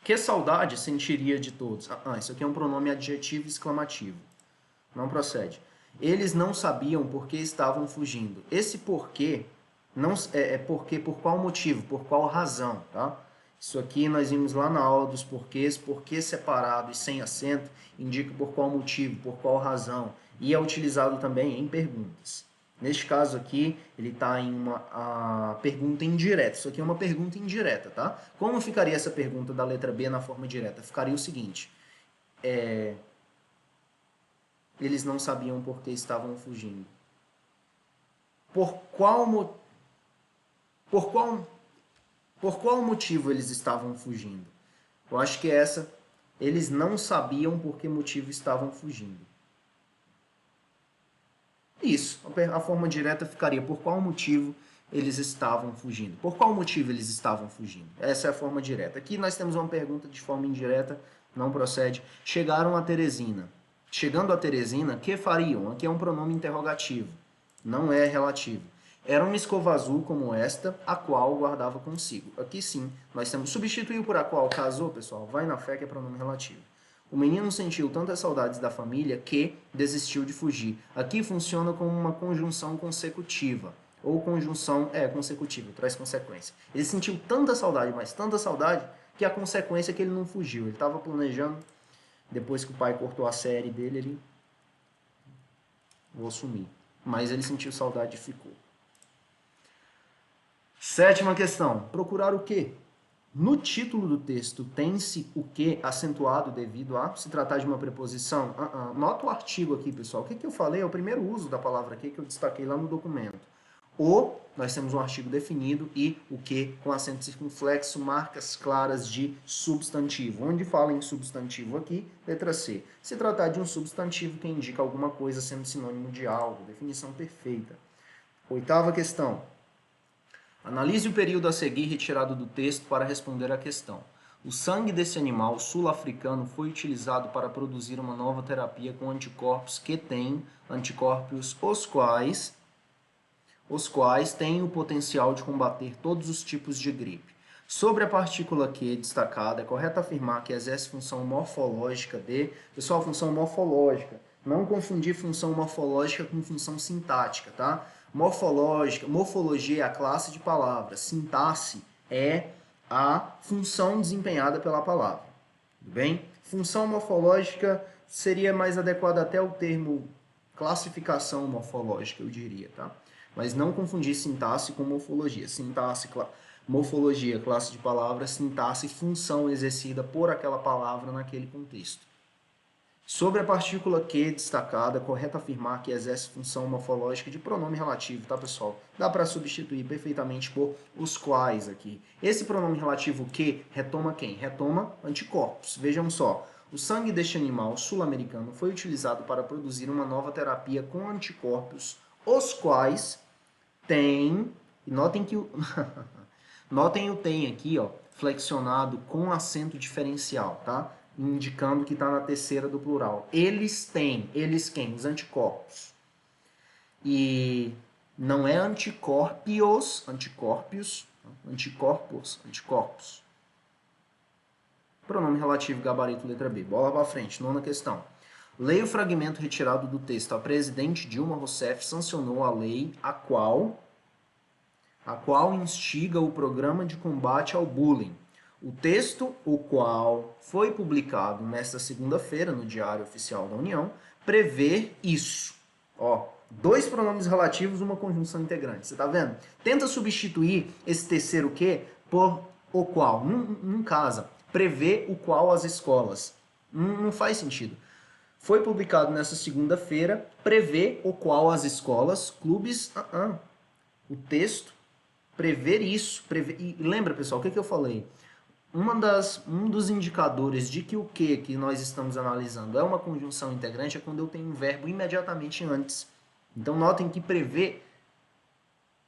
Que saudade sentiria de todos? Isso aqui é um pronome adjetivo exclamativo. Não procede. Eles não sabiam por que estavam fugindo. Esse porquê não é porque por qual motivo, por qual razão, tá? Isso aqui nós vimos lá na aula dos porquês, porquê separado e sem acento indica por qual motivo, por qual razão, e é utilizado também em perguntas. Neste caso aqui, ele está em uma pergunta indireta. Isso aqui é uma pergunta indireta, tá? Como ficaria essa pergunta da letra B na forma direta? Ficaria o seguinte, eles não sabiam por que estavam fugindo. Por qual motivo eles estavam fugindo? Eu acho que eles não sabiam por que motivo estavam fugindo. Isso, a forma direta ficaria por qual motivo eles estavam fugindo. Por qual motivo eles estavam fugindo? Essa é a forma direta. Aqui nós temos uma pergunta de forma indireta, não procede. Chegaram a Teresina. Chegando a Teresina, que fariam? Aqui é um pronome interrogativo, não é relativo. Era uma escova azul como esta, a qual guardava consigo. Aqui sim, nós temos substituir por a qual casou, pessoal, vai na fé que é pronome relativo. O menino sentiu tantas saudades da família que desistiu de fugir. Aqui funciona como uma conjunção consecutiva. Ou conjunção consecutiva, traz consequência. Ele sentiu tanta saudade, mas tanta saudade, que a consequência é que ele não fugiu. Ele estava planejando, depois que o pai cortou a série dele, ele... Vou sumir. Mas ele sentiu saudade e ficou. Sétima questão. Procurar o quê? No título do texto tem-se o que acentuado devido a se tratar de uma preposição? Nota o artigo aqui, pessoal. O que eu falei? É o primeiro uso da palavra que eu destaquei lá no documento. O, nós temos um artigo definido e o que com acento circunflexo, marcas claras de substantivo. Onde fala em substantivo aqui? Letra C. Se tratar de um substantivo que indica alguma coisa sendo sinônimo de algo. Definição perfeita. Oitava questão. Analise o período a seguir retirado do texto para responder à questão. O sangue desse animal sul-africano foi utilizado para produzir uma nova terapia com anticorpos que têm anticorpos os quais têm o potencial de combater todos os tipos de gripe. Sobre a partícula que destacada, é correto afirmar que exerce função morfológica de... Pessoal, função morfológica. Não confundir função morfológica com função sintática, tá? Morfológica, morfologia é a classe de palavras. Sintaxe é a função desempenhada pela palavra. Tudo bem? Função morfológica seria mais adequado até o termo classificação morfológica, eu diria, tá? Mas não confundir sintaxe com morfologia. Sintaxe, morfologia, classe de palavras, sintaxe, função exercida por aquela palavra naquele contexto. Sobre a partícula que destacada, é correto afirmar que exerce função morfológica de pronome relativo, tá, pessoal? Dá para substituir perfeitamente por os quais aqui. Esse pronome relativo que retoma quem? Retoma anticorpos. Vejam só, o sangue deste animal sul-americano foi utilizado para produzir uma nova terapia com anticorpos, os quais têm... Notem que o... Notem o tem aqui, ó, flexionado com acento diferencial, tá? Indicando que está na terceira do plural. Eles têm, eles quem? Os anticorpos. E não é anticorpos, anticorpos. Pronome relativo, gabarito, letra B. Bola para frente, nona questão. Leia o fragmento retirado do texto. A presidente Dilma Rousseff sancionou a lei a qual instiga o programa de combate ao bullying. O texto, o qual foi publicado nesta segunda-feira no Diário Oficial da União, prevê isso. Ó, 2 pronomes relativos, uma conjunção integrante. Você tá vendo? Tenta substituir esse terceiro que por o qual. Não casa. Prevê o qual as escolas. Não faz sentido. Foi publicado nessa segunda-feira, prevê o qual as escolas, clubes, o texto, prever isso. E lembra, pessoal, o que eu falei? Um dos indicadores de que o que nós estamos analisando é uma conjunção integrante é quando eu tenho um verbo imediatamente antes. Então, notem que prever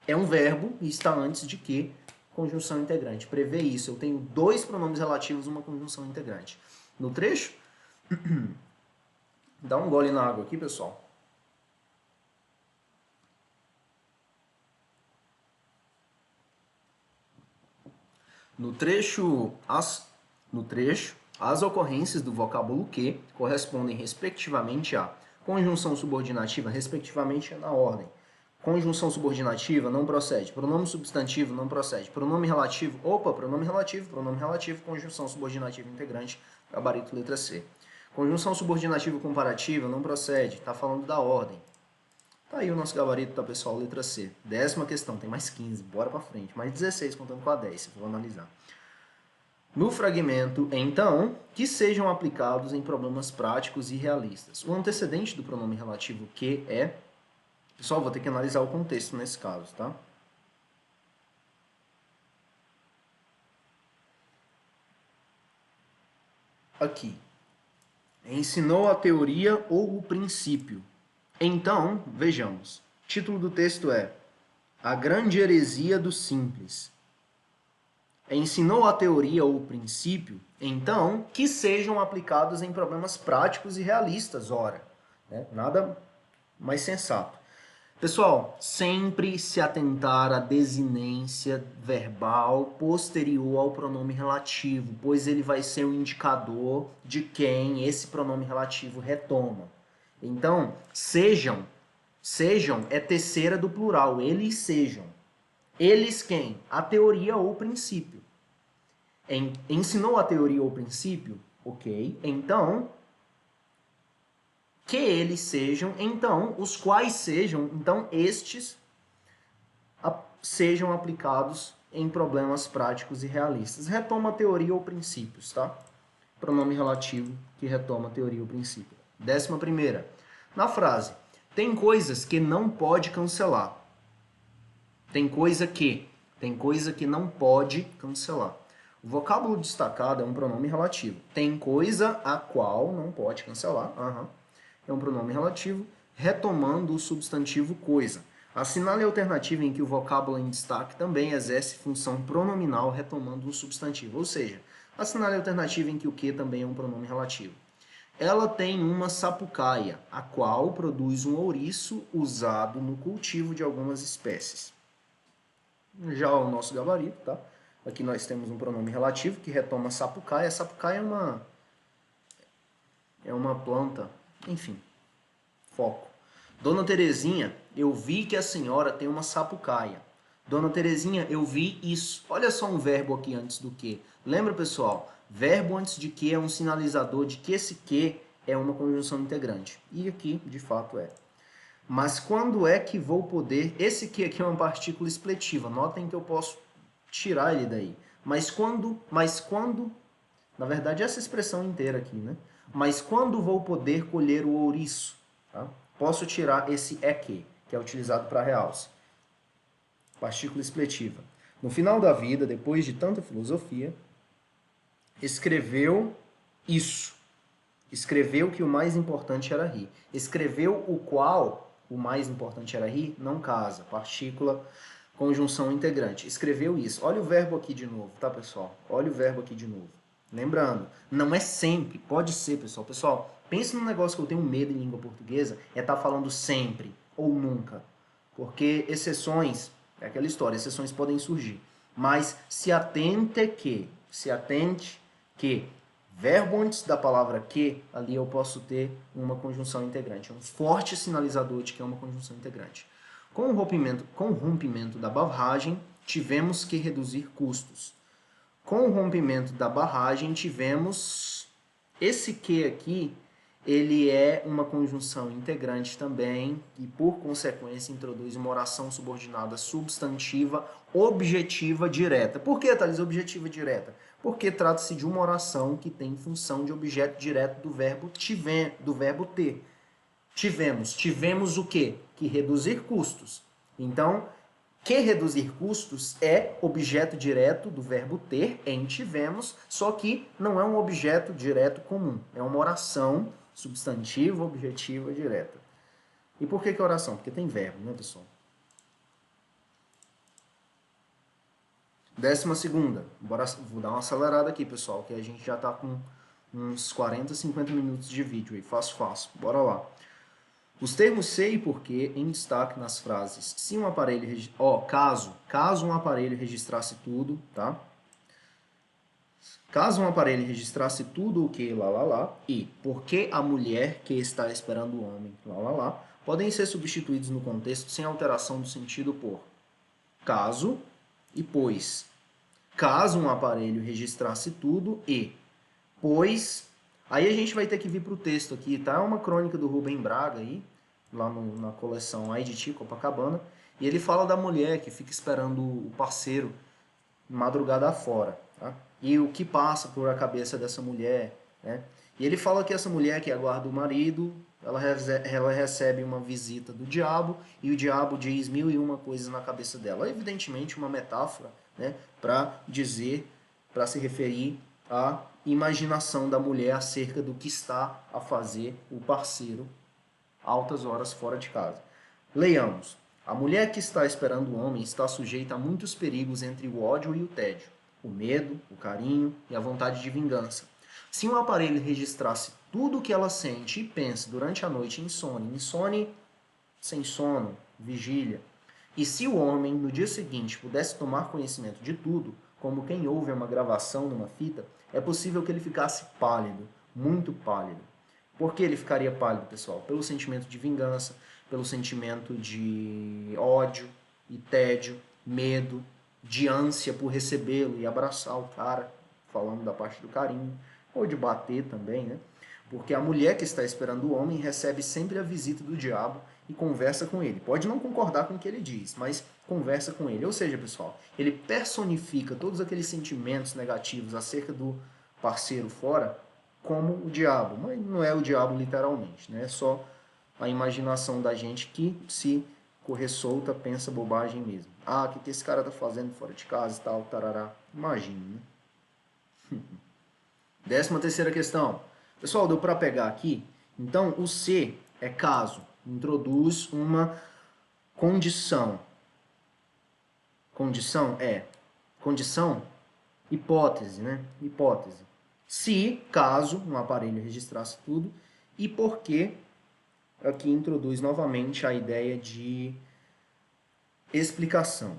é um verbo e está antes de que conjunção integrante. Prever isso. Eu tenho 2 pronomes relativos, uma conjunção integrante. No trecho, dá um gole na água aqui, pessoal. No trecho, as ocorrências do vocábulo que correspondem respectivamente a conjunção subordinativa, respectivamente na ordem. Conjunção subordinativa não procede. Pronome substantivo não procede. Pronome relativo, pronome relativo, conjunção subordinativa integrante, gabarito letra C. Conjunção subordinativa comparativa não procede, está falando da ordem. Tá aí o nosso gabarito, tá, pessoal? Letra C. 10ª questão, tem mais 15, bora pra frente. Mais 16 contando com a 10, se for analisar. No fragmento, então, que sejam aplicados em problemas práticos e realistas. O antecedente do pronome relativo que é... Pessoal, vou ter que analisar o contexto nesse caso, tá? Aqui. Ensinou a teoria ou o princípio. Então, vejamos. O título do texto é A Grande Heresia do Simples. Ensinou a teoria ou o princípio, então, que sejam aplicados em problemas práticos e realistas, ora. Né? Nada mais sensato. Pessoal, sempre se atentar à desinência verbal posterior ao pronome relativo, pois ele vai ser um indicador de quem esse pronome relativo retoma. Então, sejam é terceira do plural, eles sejam. Eles quem? A teoria ou o princípio. Ensinou a teoria ou o princípio? Ok. Então, que eles sejam, então, os quais sejam, então, estes sejam aplicados em problemas práticos e realistas. Retoma a teoria ou princípios, tá? Pronome relativo que retoma a teoria ou princípio. 11ª. Na frase, tem coisas que não pode cancelar. Tem coisa que não pode cancelar. O vocábulo destacado é um pronome relativo. Tem coisa a qual não pode cancelar. É um pronome relativo, retomando o substantivo coisa. Assinale a alternativa em que o vocábulo em destaque também exerce função pronominal, retomando um substantivo. Ou seja, assinale a alternativa em que o que também é um pronome relativo. Ela tem uma sapucaia, a qual produz um ouriço usado no cultivo de algumas espécies. Já o nosso gabarito, tá? Aqui nós temos um pronome relativo que retoma sapucaia. A sapucaia é uma planta, enfim, foco. Dona Terezinha, eu vi que a senhora tem uma sapucaia. Dona Terezinha, eu vi isso. Olha só um verbo aqui antes do que. Lembra, pessoal? Verbo antes de que é um sinalizador de que esse que é uma conjunção integrante. E aqui, de fato, é. Mas quando é que vou poder... Esse que aqui é uma partícula expletiva. Notem que eu posso tirar ele daí. Mas quando... Na verdade, essa expressão inteira aqui, né? Mas quando vou poder colher o ouriço? Tá? Posso tirar esse é que é utilizado para realce. Partícula expletiva. No final da vida, depois de tanta filosofia, escreveu isso. Escreveu que o mais importante era rir. Escreveu o qual o mais importante era rir, não casa. Partícula, conjunção integrante. Escreveu isso. Olha o verbo aqui de novo, tá, pessoal? Olha o verbo aqui de novo. Lembrando, não é sempre, pode ser, pessoal. Pessoal, pense num negócio que eu tenho medo em língua portuguesa, é estar falando sempre ou nunca. Porque exceções, é aquela história, exceções podem surgir. Mas se atente que, verbo antes da palavra que, ali eu posso ter uma conjunção integrante. É um forte sinalizador de que é uma conjunção integrante. Com o rompimento da barragem, tivemos que reduzir custos. Com o rompimento da barragem, tivemos esse que aqui, ele é uma conjunção integrante também e, por consequência, introduz uma oração subordinada substantiva objetiva direta. Por que, Thales, objetiva direta? Porque trata-se de uma oração que tem função de objeto direto do verbo ter. Tivemos o quê? Que reduzir custos. Então, que reduzir custos é objeto direto do verbo ter, em tivemos, só que não é um objeto direto comum. É uma oração substantiva, objetiva, direta. E por que é oração? Porque tem verbo, né, pessoal? 12ª. Vou dar uma acelerada aqui, pessoal, que a gente já está com uns 40, 50 minutos de vídeo aí. Fácil. Bora lá. Os termos se e porque em destaque nas frases se um aparelho... caso um aparelho registrasse tudo, tá? Caso um aparelho registrasse tudo o que lá, e porque a mulher que está esperando o homem, lá, podem ser substituídos no contexto sem alteração do sentido por caso e pois. Caso um aparelho registrasse tudo e pois... Aí a gente vai ter que vir para o texto aqui, tá? É uma crônica do Rubem Braga aí, lá na coleção Ai de Ti, Copacabana, e ele fala da mulher que fica esperando o parceiro madrugada afora, tá? E o que passa por a cabeça dessa mulher, né? E ele fala que essa mulher que aguarda o marido, ela recebe uma visita do diabo, e o diabo diz 1001 coisas na cabeça dela. Evidentemente uma metáfora, né, para se referir à imaginação da mulher acerca do que está a fazer o parceiro altas horas fora de casa. Leiamos. A mulher que está esperando o homem está sujeita a muitos perigos entre o ódio e o tédio, o medo, o carinho e a vontade de vingança. Se um aparelho registrasse tudo o que ela sente e pensa durante a noite insone, sem sono, vigília, e se o homem, no dia seguinte, pudesse tomar conhecimento de tudo, como quem ouve uma gravação numa fita, é possível que ele ficasse pálido, muito pálido. Por que ele ficaria pálido, pessoal? Pelo sentimento de vingança, pelo sentimento de ódio e tédio, medo, de ânsia por recebê-lo e abraçar o cara, falando da parte do carinho, ou de bater também, né? Porque a mulher que está esperando o homem recebe sempre a visita do diabo e conversa com ele. Pode não concordar com o que ele diz, mas conversa com ele. Ou seja, pessoal, ele personifica todos aqueles sentimentos negativos acerca do parceiro fora como o diabo. Mas não é o diabo literalmente, né? É só a imaginação da gente que, se correr solta, pensa bobagem mesmo. Ah, o que esse cara tá fazendo fora de casa e tal, tarará. Imagina, né? 13ª questão. Pessoal, deu para pegar aqui? Então, o se é caso. Introduz uma condição. Condição, hipótese, né? Hipótese. Se, caso, um aparelho registrasse tudo, e porque aqui introduz novamente a ideia de explicação.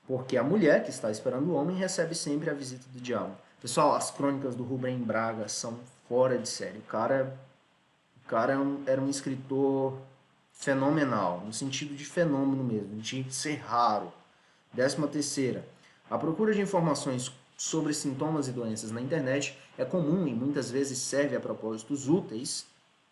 Porque a mulher que está esperando o homem recebe sempre a visita do diabo. Pessoal, as crônicas do Rubem Braga são fora de série. O cara era um escritor fenomenal, no sentido de fenômeno mesmo, de ser raro. 13ª, a procura de informações sobre sintomas e doenças na internet é comum e muitas vezes serve a propósitos úteis.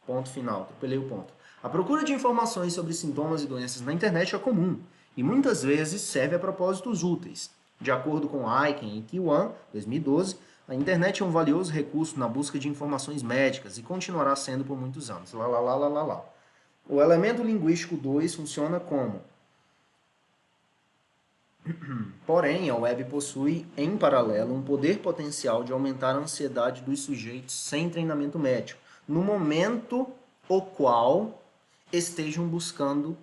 Ponto final, atropelei o ponto. A procura de informações sobre sintomas e doenças na internet é comum e muitas vezes serve a propósitos úteis. De acordo com Aiken e Kiwan, 2012, a internet é um valioso recurso na busca de informações médicas e continuará sendo por muitos anos. Lá, lá, lá, lá, lá, lá. O elemento linguístico 2 funciona como: porém, a web possui, em paralelo, um poder potencial de aumentar a ansiedade dos sujeitos sem treinamento médico, no momento o qual estejam buscando.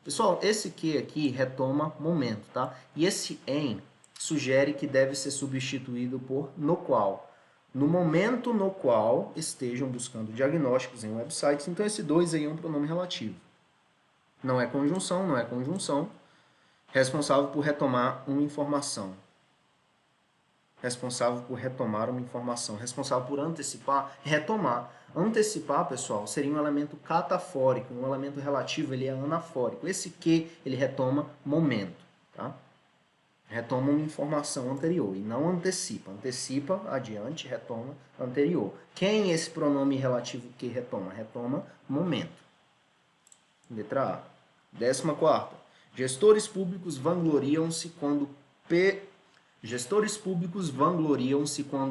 Pessoal, esse que aqui retoma momento, tá? E esse em sugere que deve ser substituído por no qual. No momento no qual estejam buscando diagnósticos em websites, então esse 2 aí é um pronome relativo. Não é conjunção, não é conjunção. Responsável por retomar uma informação. Responsável por retomar uma informação. Responsável por antecipar, retomar. Antecipar, pessoal, seria um elemento catafórico. Um elemento relativo, ele é anafórico. Esse que, ele retoma momento. Tá? Retoma uma informação anterior e não antecipa. Antecipa, adiante, retoma, anterior. Quem é esse pronome relativo que retoma? Retoma momento. Letra A. 14ª. Gestores públicos vangloriam-se quando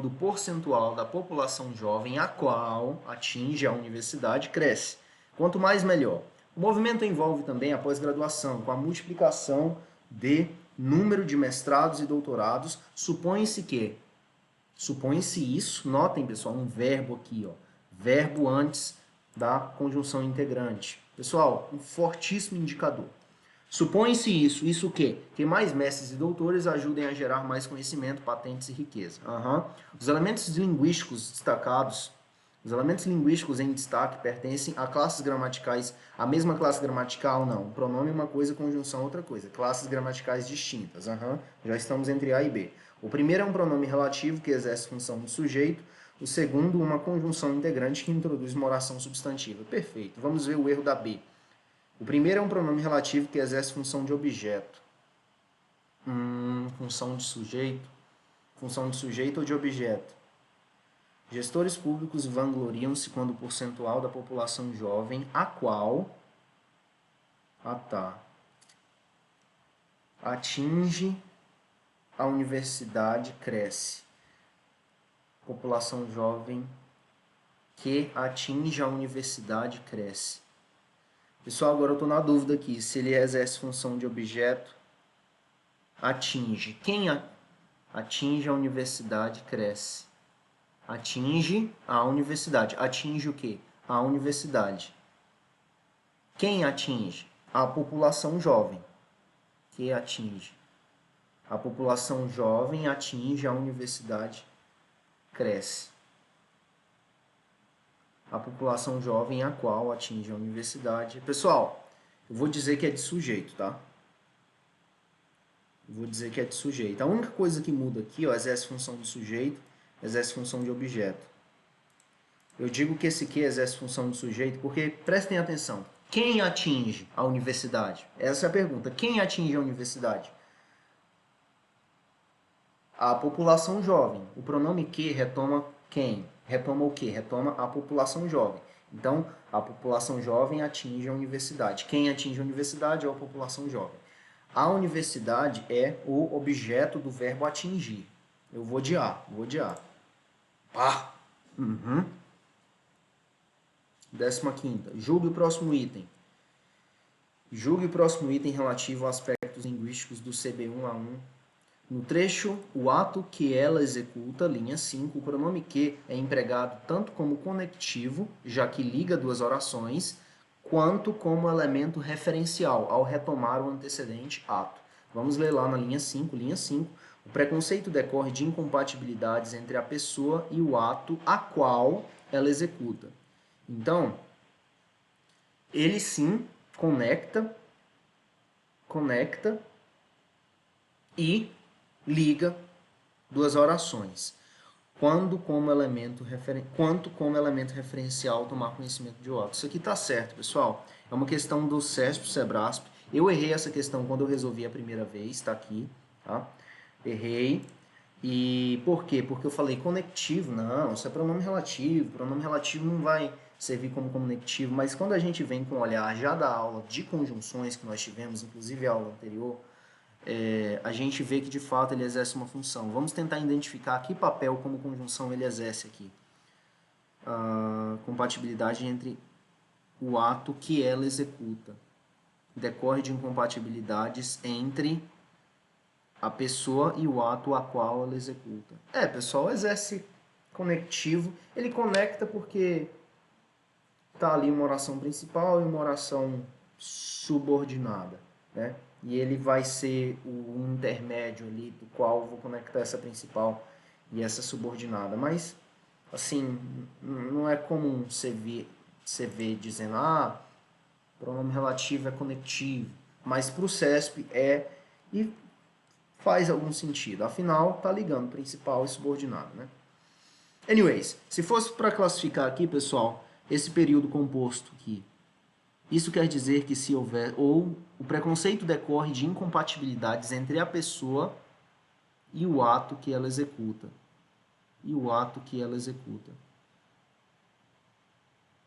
o percentual da população jovem a qual atinge a universidade cresce. Quanto mais, melhor. O movimento envolve também a pós-graduação, com a multiplicação de número de mestrados e doutorados. Supõe-se isso, notem, pessoal, um verbo aqui, ó, verbo antes da conjunção integrante. Pessoal, um fortíssimo indicador. Supõe-se isso o quê? Que mais mestres e doutores ajudem a gerar mais conhecimento, patentes e riqueza. Os elementos linguísticos destacados, os elementos linguísticos em destaque pertencem a classes gramaticais, a mesma classe gramatical, não. Pronome é uma coisa, conjunção é outra coisa. Classes gramaticais distintas. Já estamos entre A e B. O primeiro é um pronome relativo que exerce função de sujeito. O segundo, uma conjunção integrante que introduz uma oração substantiva. Perfeito. Vamos ver o erro da B. O primeiro é um pronome relativo que exerce função de objeto. Função de sujeito. Função de sujeito ou de objeto? Gestores públicos vangloriam-se quando o percentual da população jovem, a qual atinge a universidade, cresce. População jovem que atinge a universidade, cresce. Pessoal, agora eu estou na dúvida aqui, se ele exerce função de objeto, atinge. Quem atinge a universidade, cresce. Atinge a universidade. Atinge o quê? A universidade. Quem atinge? A população jovem. Que atinge? A população jovem atinge a universidade, cresce. A população jovem a qual atinge a universidade. Pessoal, eu vou dizer que é de sujeito, tá? Eu vou dizer que é de sujeito. A única coisa que muda aqui, ó, exerce função de sujeito, exerce função de objeto. Eu digo que esse que exerce função de sujeito porque, prestem atenção, quem atinge a universidade? Essa é a pergunta. Quem atinge a universidade? A população jovem. O pronome que retoma quem? Retoma o quê? Retoma a população jovem. Então, a população jovem atinge a universidade. Quem atinge a universidade é a população jovem. A universidade é o objeto do verbo atingir. Eu vou de A. Pá! 15ª. Julgue o próximo item. Julgue o próximo item relativo a aspectos linguísticos do CB1A1. No trecho, o ato que ela executa, linha 5, o pronome que é empregado tanto como conectivo, já que liga duas orações, quanto como elemento referencial, ao retomar o antecedente ato. Vamos ler lá na linha 5, O preconceito decorre de incompatibilidades entre a pessoa e o ato a qual ela executa. Então, ele sim conecta e liga duas orações. Quanto como elemento referencial tomar conhecimento de O. Isso aqui tá certo, pessoal. É uma questão do CESP, SEBRASP. Eu errei essa questão quando eu resolvi a primeira vez, tá aqui, tá? Errei. E por quê? Porque eu falei conectivo. Não, isso é pronome relativo. Pronome relativo não vai servir como conectivo, mas quando a gente vem com o olhar já da aula de conjunções que nós tivemos, inclusive a aula anterior, a gente vê que de fato ele exerce uma função. Vamos tentar identificar que papel como conjunção ele exerce aqui. A compatibilidade entre o ato que ela executa. Decorre de incompatibilidades entre a pessoa e o ato a qual ela executa. Pessoal, exerce conectivo. Ele conecta porque está ali uma oração principal e uma oração subordinada, né? E ele vai ser o intermédio ali do qual eu vou conectar essa principal e essa subordinada. Mas, assim, não é comum você ver dizendo, pronome relativo é conectivo. Mas para o CESP e faz algum sentido. Afinal, tá ligando principal e subordinado, né? Anyways, se fosse para classificar aqui, pessoal, esse período composto aqui, isso quer dizer que se houver, ou o preconceito decorre de incompatibilidades entre a pessoa e o ato que ela executa. E o ato que ela executa.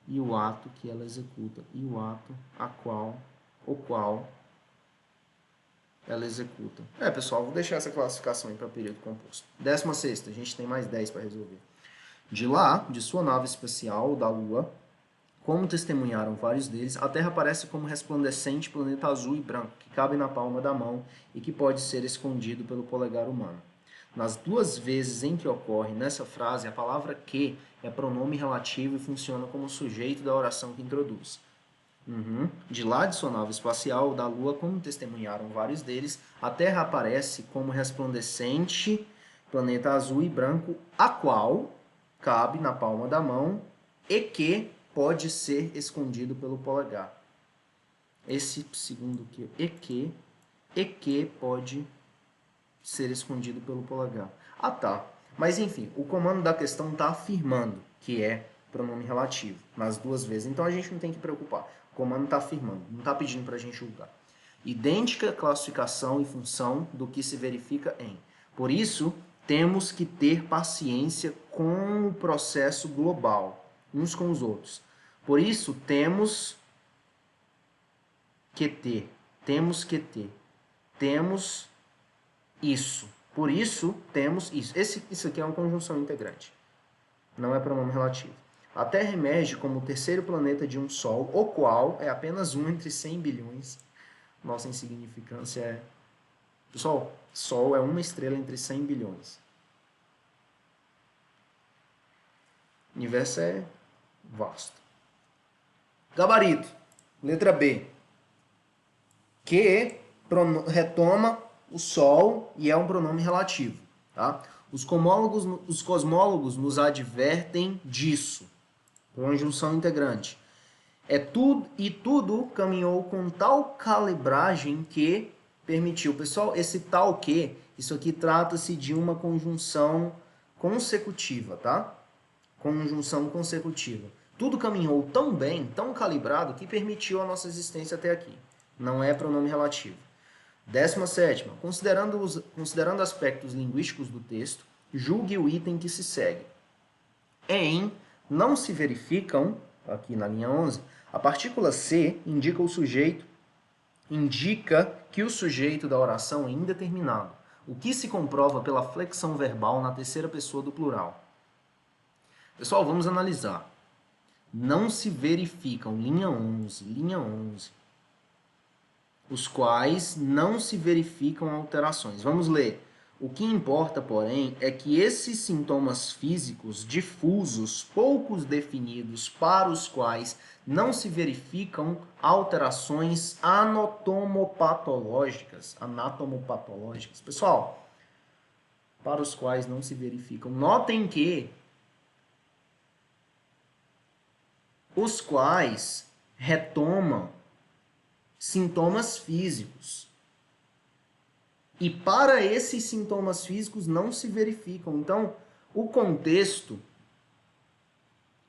E o ato que ela executa. E o ato o qual ela executa. Pessoal, vou deixar essa classificação aí para período composto. 16ª, a gente tem mais 10 para resolver. De lá, de sua nave espacial, da Lua, como testemunharam vários deles, a Terra aparece como resplandecente planeta azul e branco, que cabe na palma da mão e que pode ser escondido pelo polegar humano. Nas duas vezes em que ocorre nessa frase, a palavra que é pronome relativo e funciona como sujeito da oração que introduz. De lá de sua nave espacial, da Lua, como testemunharam vários deles, a Terra aparece como resplandecente planeta azul e branco, a qual cabe na palma da mão e que pode ser escondido pelo polegar. Esse segundo aqui, e que pode ser escondido pelo polegar. Tá. Mas enfim, o comando da questão está afirmando que é pronome relativo nas duas vezes. Então a gente não tem que preocupar. O comando está afirmando, não está pedindo para a gente julgar. Idêntica classificação e função do que se verifica em. Por isso, temos que ter paciência com o processo global, uns com os outros. Por isso, temos que ter isso. Por isso, temos isso. Isso aqui é uma conjunção integrante. Não é pronome relativo. A Terra emerge como o terceiro planeta de um Sol, o qual é apenas um entre 100 bilhões. Nossa insignificância é... Pessoal, Sol é uma estrela entre 100 bilhões. O universo é vasto. Gabarito. Letra B. Que retoma o Sol e é um pronome relativo. Tá? Os cosmólogos nos advertem disso. Conjunção integrante. Tudo caminhou com tal calibragem que permitiu. Pessoal, esse tal que, isso aqui trata-se de uma conjunção consecutiva, tá? Conjunção consecutiva. Tudo caminhou tão bem, tão calibrado, que permitiu a nossa existência até aqui. Não é pronome relativo. 17ª. Considerando aspectos linguísticos do texto, julgue o item que se segue. Não se verificam, aqui na linha 11, a partícula C indica que o sujeito da oração é indeterminado, o que se comprova pela flexão verbal na terceira pessoa do plural. Pessoal, vamos analisar. Não se verificam, linha 11, os quais não se verificam alterações. Vamos ler. O que importa, porém, é que esses sintomas físicos difusos, poucos definidos, para os quais não se verificam alterações anatomopatológicas. Pessoal, para os quais não se verificam. Notem que os quais retomam sintomas físicos. E para esses sintomas físicos não se verificam. Então, o contexto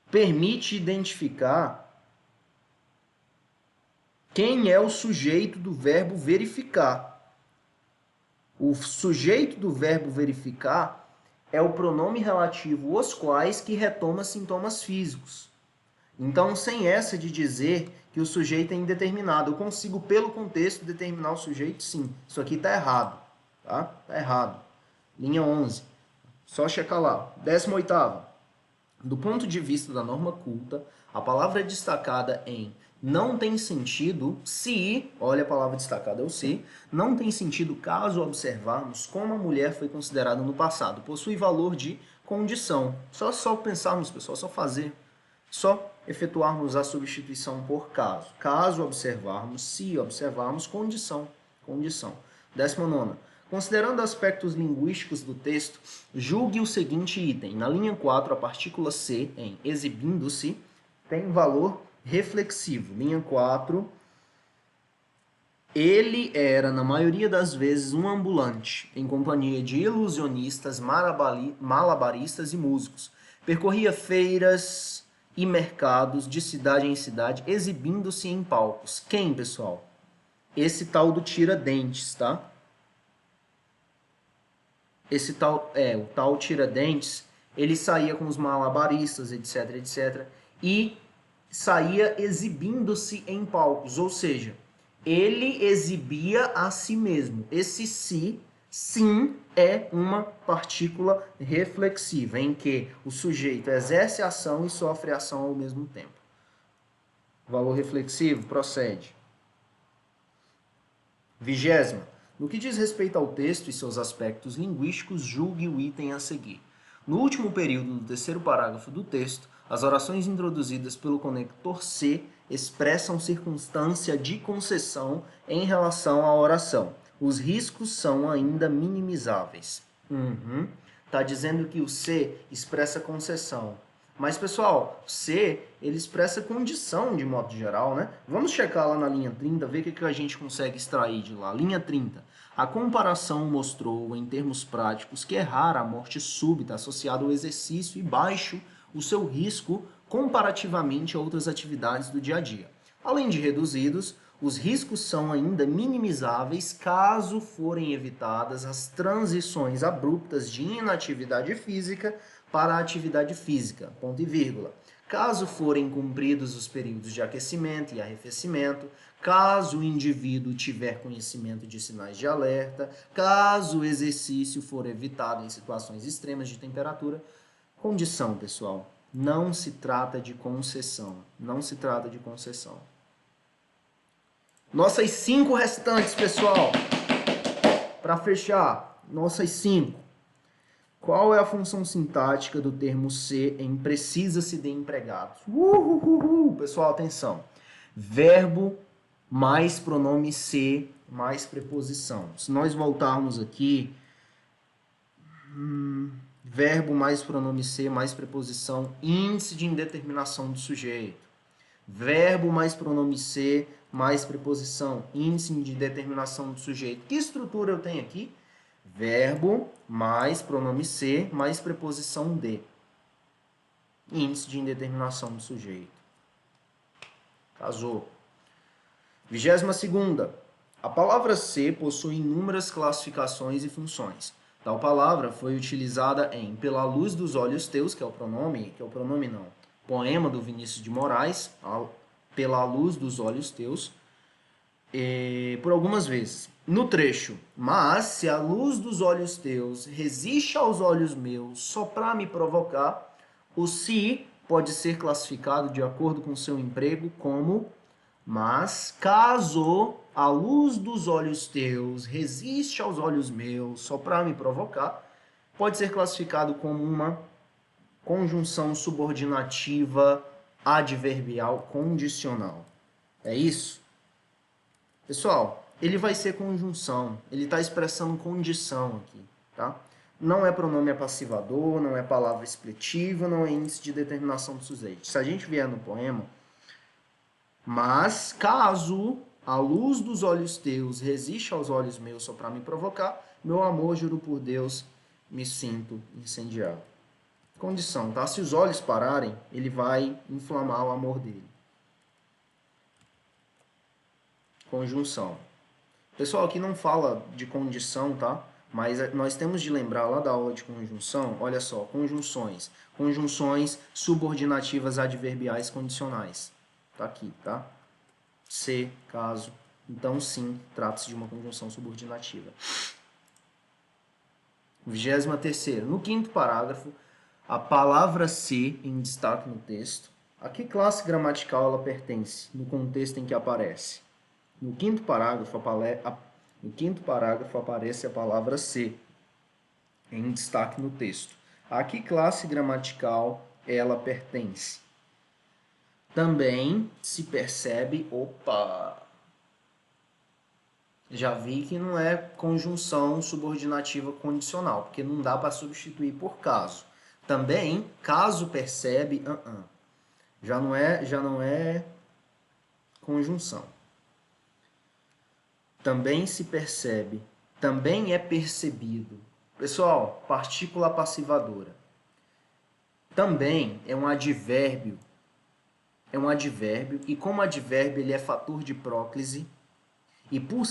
permite identificar quem é o sujeito do verbo verificar. O sujeito do verbo verificar é o pronome relativo os quais que retoma sintomas físicos. Então, sem essa de dizer que o sujeito é indeterminado, eu consigo, pelo contexto, determinar o sujeito, sim. Isso aqui está errado. Tá? Tá errado. Linha 11. Só checar lá. 18ª. Do ponto de vista da norma culta, a palavra destacada em não tem sentido se, olha a palavra destacada é o se, não tem sentido caso observarmos como a mulher foi considerada no passado. Possui valor de condição. Só pensarmos, pessoal, só fazer. Só efetuarmos a substituição por caso. Caso observarmos, se observarmos, condição. Condição. 19ª. Considerando aspectos linguísticos do texto, julgue o seguinte item. Na linha 4, a partícula se, em exibindo-se, tem valor reflexivo. Linha 4. Ele era, na maioria das vezes, um ambulante, em companhia de ilusionistas, malabaristas e músicos. Percorria feiras e mercados de cidade em cidade, exibindo-se em palcos. Quem, pessoal? Esse tal do Tiradentes, tá? Esse tal, o tal Tiradentes, ele saía com os malabaristas, etc, etc, e saía exibindo-se em palcos, ou seja, ele exibia a si mesmo. Esse si, sim, é uma partícula reflexiva, em que o sujeito exerce ação e sofre ação ao mesmo tempo. Valor reflexivo, procede. 20ª. No que diz respeito ao texto e seus aspectos linguísticos, julgue o item a seguir. No último período do terceiro parágrafo do texto, as orações introduzidas pelo conector se expressam circunstância de concessão em relação à oração. Os riscos são ainda minimizáveis. Tá dizendo que o se expressa concessão. Mas, pessoal, C, ele expressa condição de modo geral, né? Vamos checar lá na linha 30, ver o que a gente consegue extrair de lá. Linha 30. A comparação mostrou, em termos práticos, que é rara a morte súbita associada ao exercício e baixo o seu risco comparativamente a outras atividades do dia a dia. Além de reduzidos, os riscos são ainda minimizáveis caso forem evitadas as transições abruptas de inatividade física para a atividade física, ponto e vírgula. Caso forem cumpridos os períodos de aquecimento e arrefecimento, caso o indivíduo tiver conhecimento de sinais de alerta, caso o exercício for evitado em situações extremas de temperatura. Condição, pessoal, não se trata de concessão, não se trata de concessão. Nossas 5 restantes, pessoal, para fechar, nossas 5. Qual é a função sintática do termo ser em precisa-se de empregados? Pessoal, atenção. Verbo mais pronome ser mais preposição. Se nós voltarmos aqui, verbo mais pronome ser mais preposição, índice de indeterminação do sujeito. Verbo mais pronome ser mais preposição, índice de determinação do sujeito. Que estrutura eu tenho aqui? Verbo mais pronome ser mais preposição de. Índice de indeterminação do sujeito. Casou. 22ª. A palavra ser possui inúmeras classificações e funções. Tal palavra foi utilizada em Pela Luz dos Olhos Teus, que é o pronome não, poema do Vinícius de Moraes, Pela Luz dos Olhos Teus, por algumas vezes. No trecho, mas se a luz dos olhos teus resiste aos olhos meus só para me provocar, o se pode ser classificado de acordo com seu emprego como mas caso a luz dos olhos teus resiste aos olhos meus só para me provocar, pode ser classificado como uma conjunção subordinativa adverbial condicional. É isso? Pessoal, ele vai ser conjunção, ele está expressando condição aqui, tá? Não é pronome passivador, não é palavra expletiva, não é índice de determinação do sujeito. Se a gente vier no poema, mas caso A luz dos olhos teus resiste aos olhos meus só para me provocar. Meu amor, juro por Deus, me sinto incendiado. Condição, tá? Se os olhos pararem, ele vai inflamar o amor dele. Conjunção. Pessoal, aqui não fala de condição, tá? Mas nós temos de lembrar lá da aula de conjunção, olha só, conjunções. Conjunções subordinativas adverbiais condicionais. Tá aqui, tá? Se, caso. Então, sim, trata-se de uma conjunção subordinativa. 23ª. No quinto parágrafo, a palavra se em destaque no texto. A que classe gramatical ela pertence no contexto em que aparece? No quinto parágrafo aparece a palavra se em destaque no texto. A que classe gramatical ela pertence? Também se percebe, já vi que não é conjunção subordinativa condicional, porque não dá para substituir por caso. Também, caso percebe, já não é conjunção. Também se percebe, também é percebido. Pessoal, partícula passivadora. Também é um advérbio. E como advérbio ele é fator de próclise. E por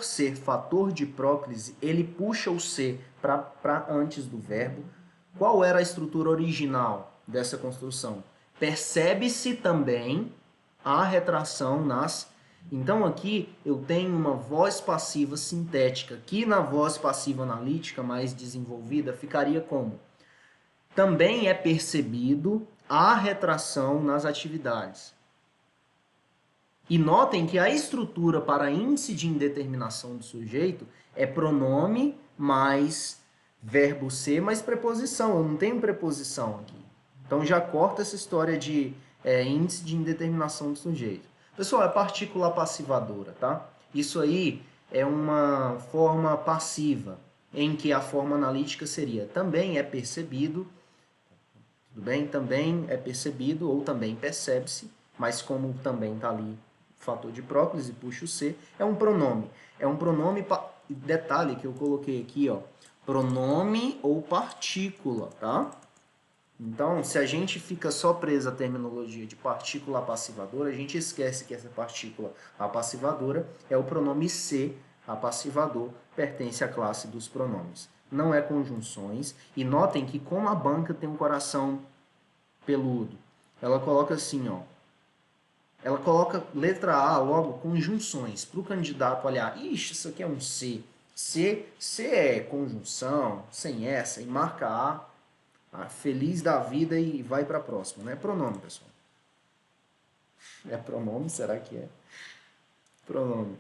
ser fator de próclise, ele puxa o ser para antes do verbo. Qual era a estrutura original dessa construção? Percebe-se também a retração nas... Então aqui eu tenho uma voz passiva sintética, que na voz passiva analítica mais desenvolvida ficaria como? Também é percebido a retração nas atividades. E notem que a estrutura para índice de indeterminação do sujeito é pronome mais verbo ser mais preposição. Eu não tenho preposição aqui. Então já corta essa história de índice de indeterminação do sujeito. Pessoal, é partícula passivadora, tá? Isso aí é uma forma passiva, em que a forma analítica seria também é percebido, tudo bem? Também é percebido ou também percebe-se, mas como também está ali fator de próclise, puxa o C, é um pronome. É um pronome, detalhe que eu coloquei aqui, ó, pronome ou partícula, tá? Então, se a gente fica só preso à terminologia de partícula apassivadora, a gente esquece que essa partícula apassivadora é o pronome se, apassivador, pertence à classe dos pronomes. Não é conjunções. E notem que como a banca tem um coração peludo, ela coloca assim, ó, ela coloca letra A logo conjunções para o candidato olhar. Ixi, isso aqui é um C. C é conjunção, sem essa, e marca A, feliz da vida e vai para a próxima. Não é pronome, pessoal. É pronome? Será que é? Pronome.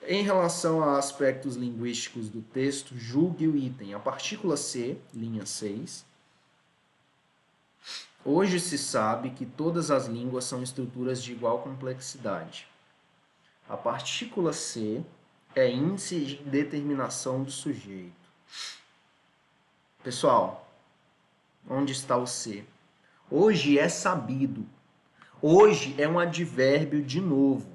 Em relação a aspectos linguísticos do texto, julgue o item. A partícula C, linha 6. Hoje se sabe que todas as línguas são estruturas de igual complexidade. A partícula C é índice de determinação do sujeito. Pessoal, onde está o C? Hoje é sabido. Hoje é um advérbio de novo.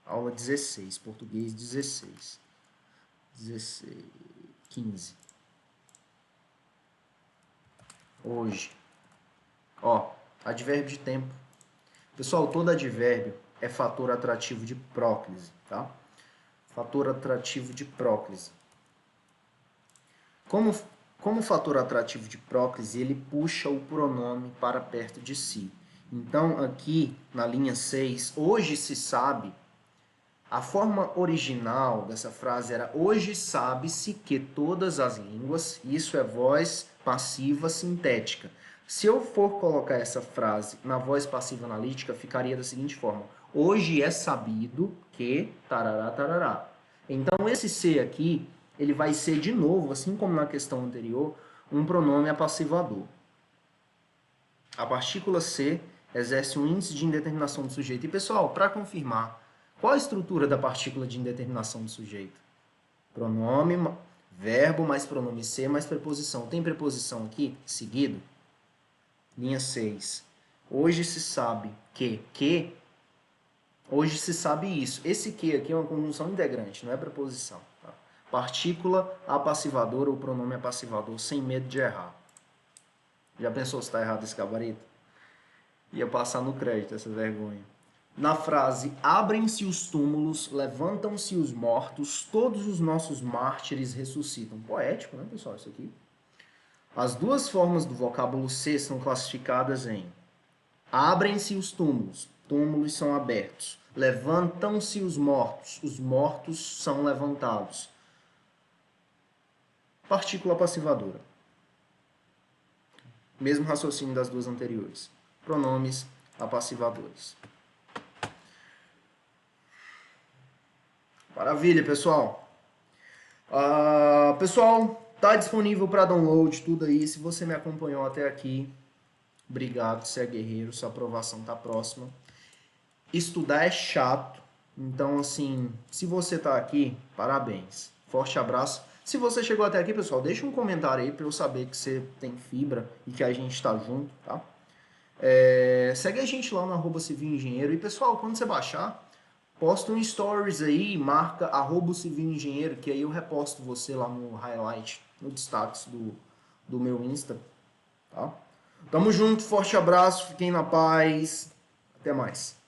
Aula 16, português 16. 15. Hoje. Ó, advérbio de tempo. Pessoal, todo advérbio é fator atrativo de próclise, tá? Fator atrativo de próclise. Como fator atrativo de próclise, ele puxa o pronome para perto de si. Então, aqui na linha 6, hoje se sabe, a forma original dessa frase era hoje sabe-se que todas as línguas, isso é voz passiva sintética. Se eu for colocar essa frase na voz passiva analítica, ficaria da seguinte forma: hoje é sabido que tarará, tarará. Então, esse ser aqui, ele vai ser de novo, assim como na questão anterior, um pronome apassivador. A partícula C exerce um índice de indeterminação do sujeito. E, pessoal, para confirmar, qual a estrutura da partícula de indeterminação do sujeito? Pronome, verbo mais pronome ser mais preposição. Tem preposição aqui, seguido? Linha 6. Hoje se sabe que Hoje se sabe isso. Esse que aqui é uma conjunção integrante, não é preposição. Tá? Partícula apassivadora ou pronome apassivador, sem medo de errar. Já pensou se está errado esse gabarito? Ia passar no crédito essa vergonha. Na frase, abrem-se os túmulos, levantam-se os mortos, todos os nossos mártires ressuscitam. Poético, né, pessoal, isso aqui? As duas formas do vocábulo ser são classificadas em abrem-se os túmulos, túmulos são abertos. Levantam-se os mortos são levantados. Partícula passivadora. Mesmo raciocínio das duas anteriores. Pronomes apassivadores. Maravilha, pessoal. Pessoal, tá disponível para download tudo aí. Se você me acompanhou até aqui, obrigado, você é guerreiro, sua aprovação tá próxima. Estudar é chato, então assim, se você tá aqui, parabéns. Forte abraço. Se você chegou até aqui, pessoal, deixa um comentário aí para eu saber que você tem fibra e que a gente tá junto, tá? Segue a gente lá no @civilengenheiro. E pessoal, quando você baixar, posta um stories aí, marca @civilengenheiro, que aí eu reposto você lá no highlight, no destaques do meu Insta, tá? Tamo junto, forte abraço, fiquem na paz, até mais.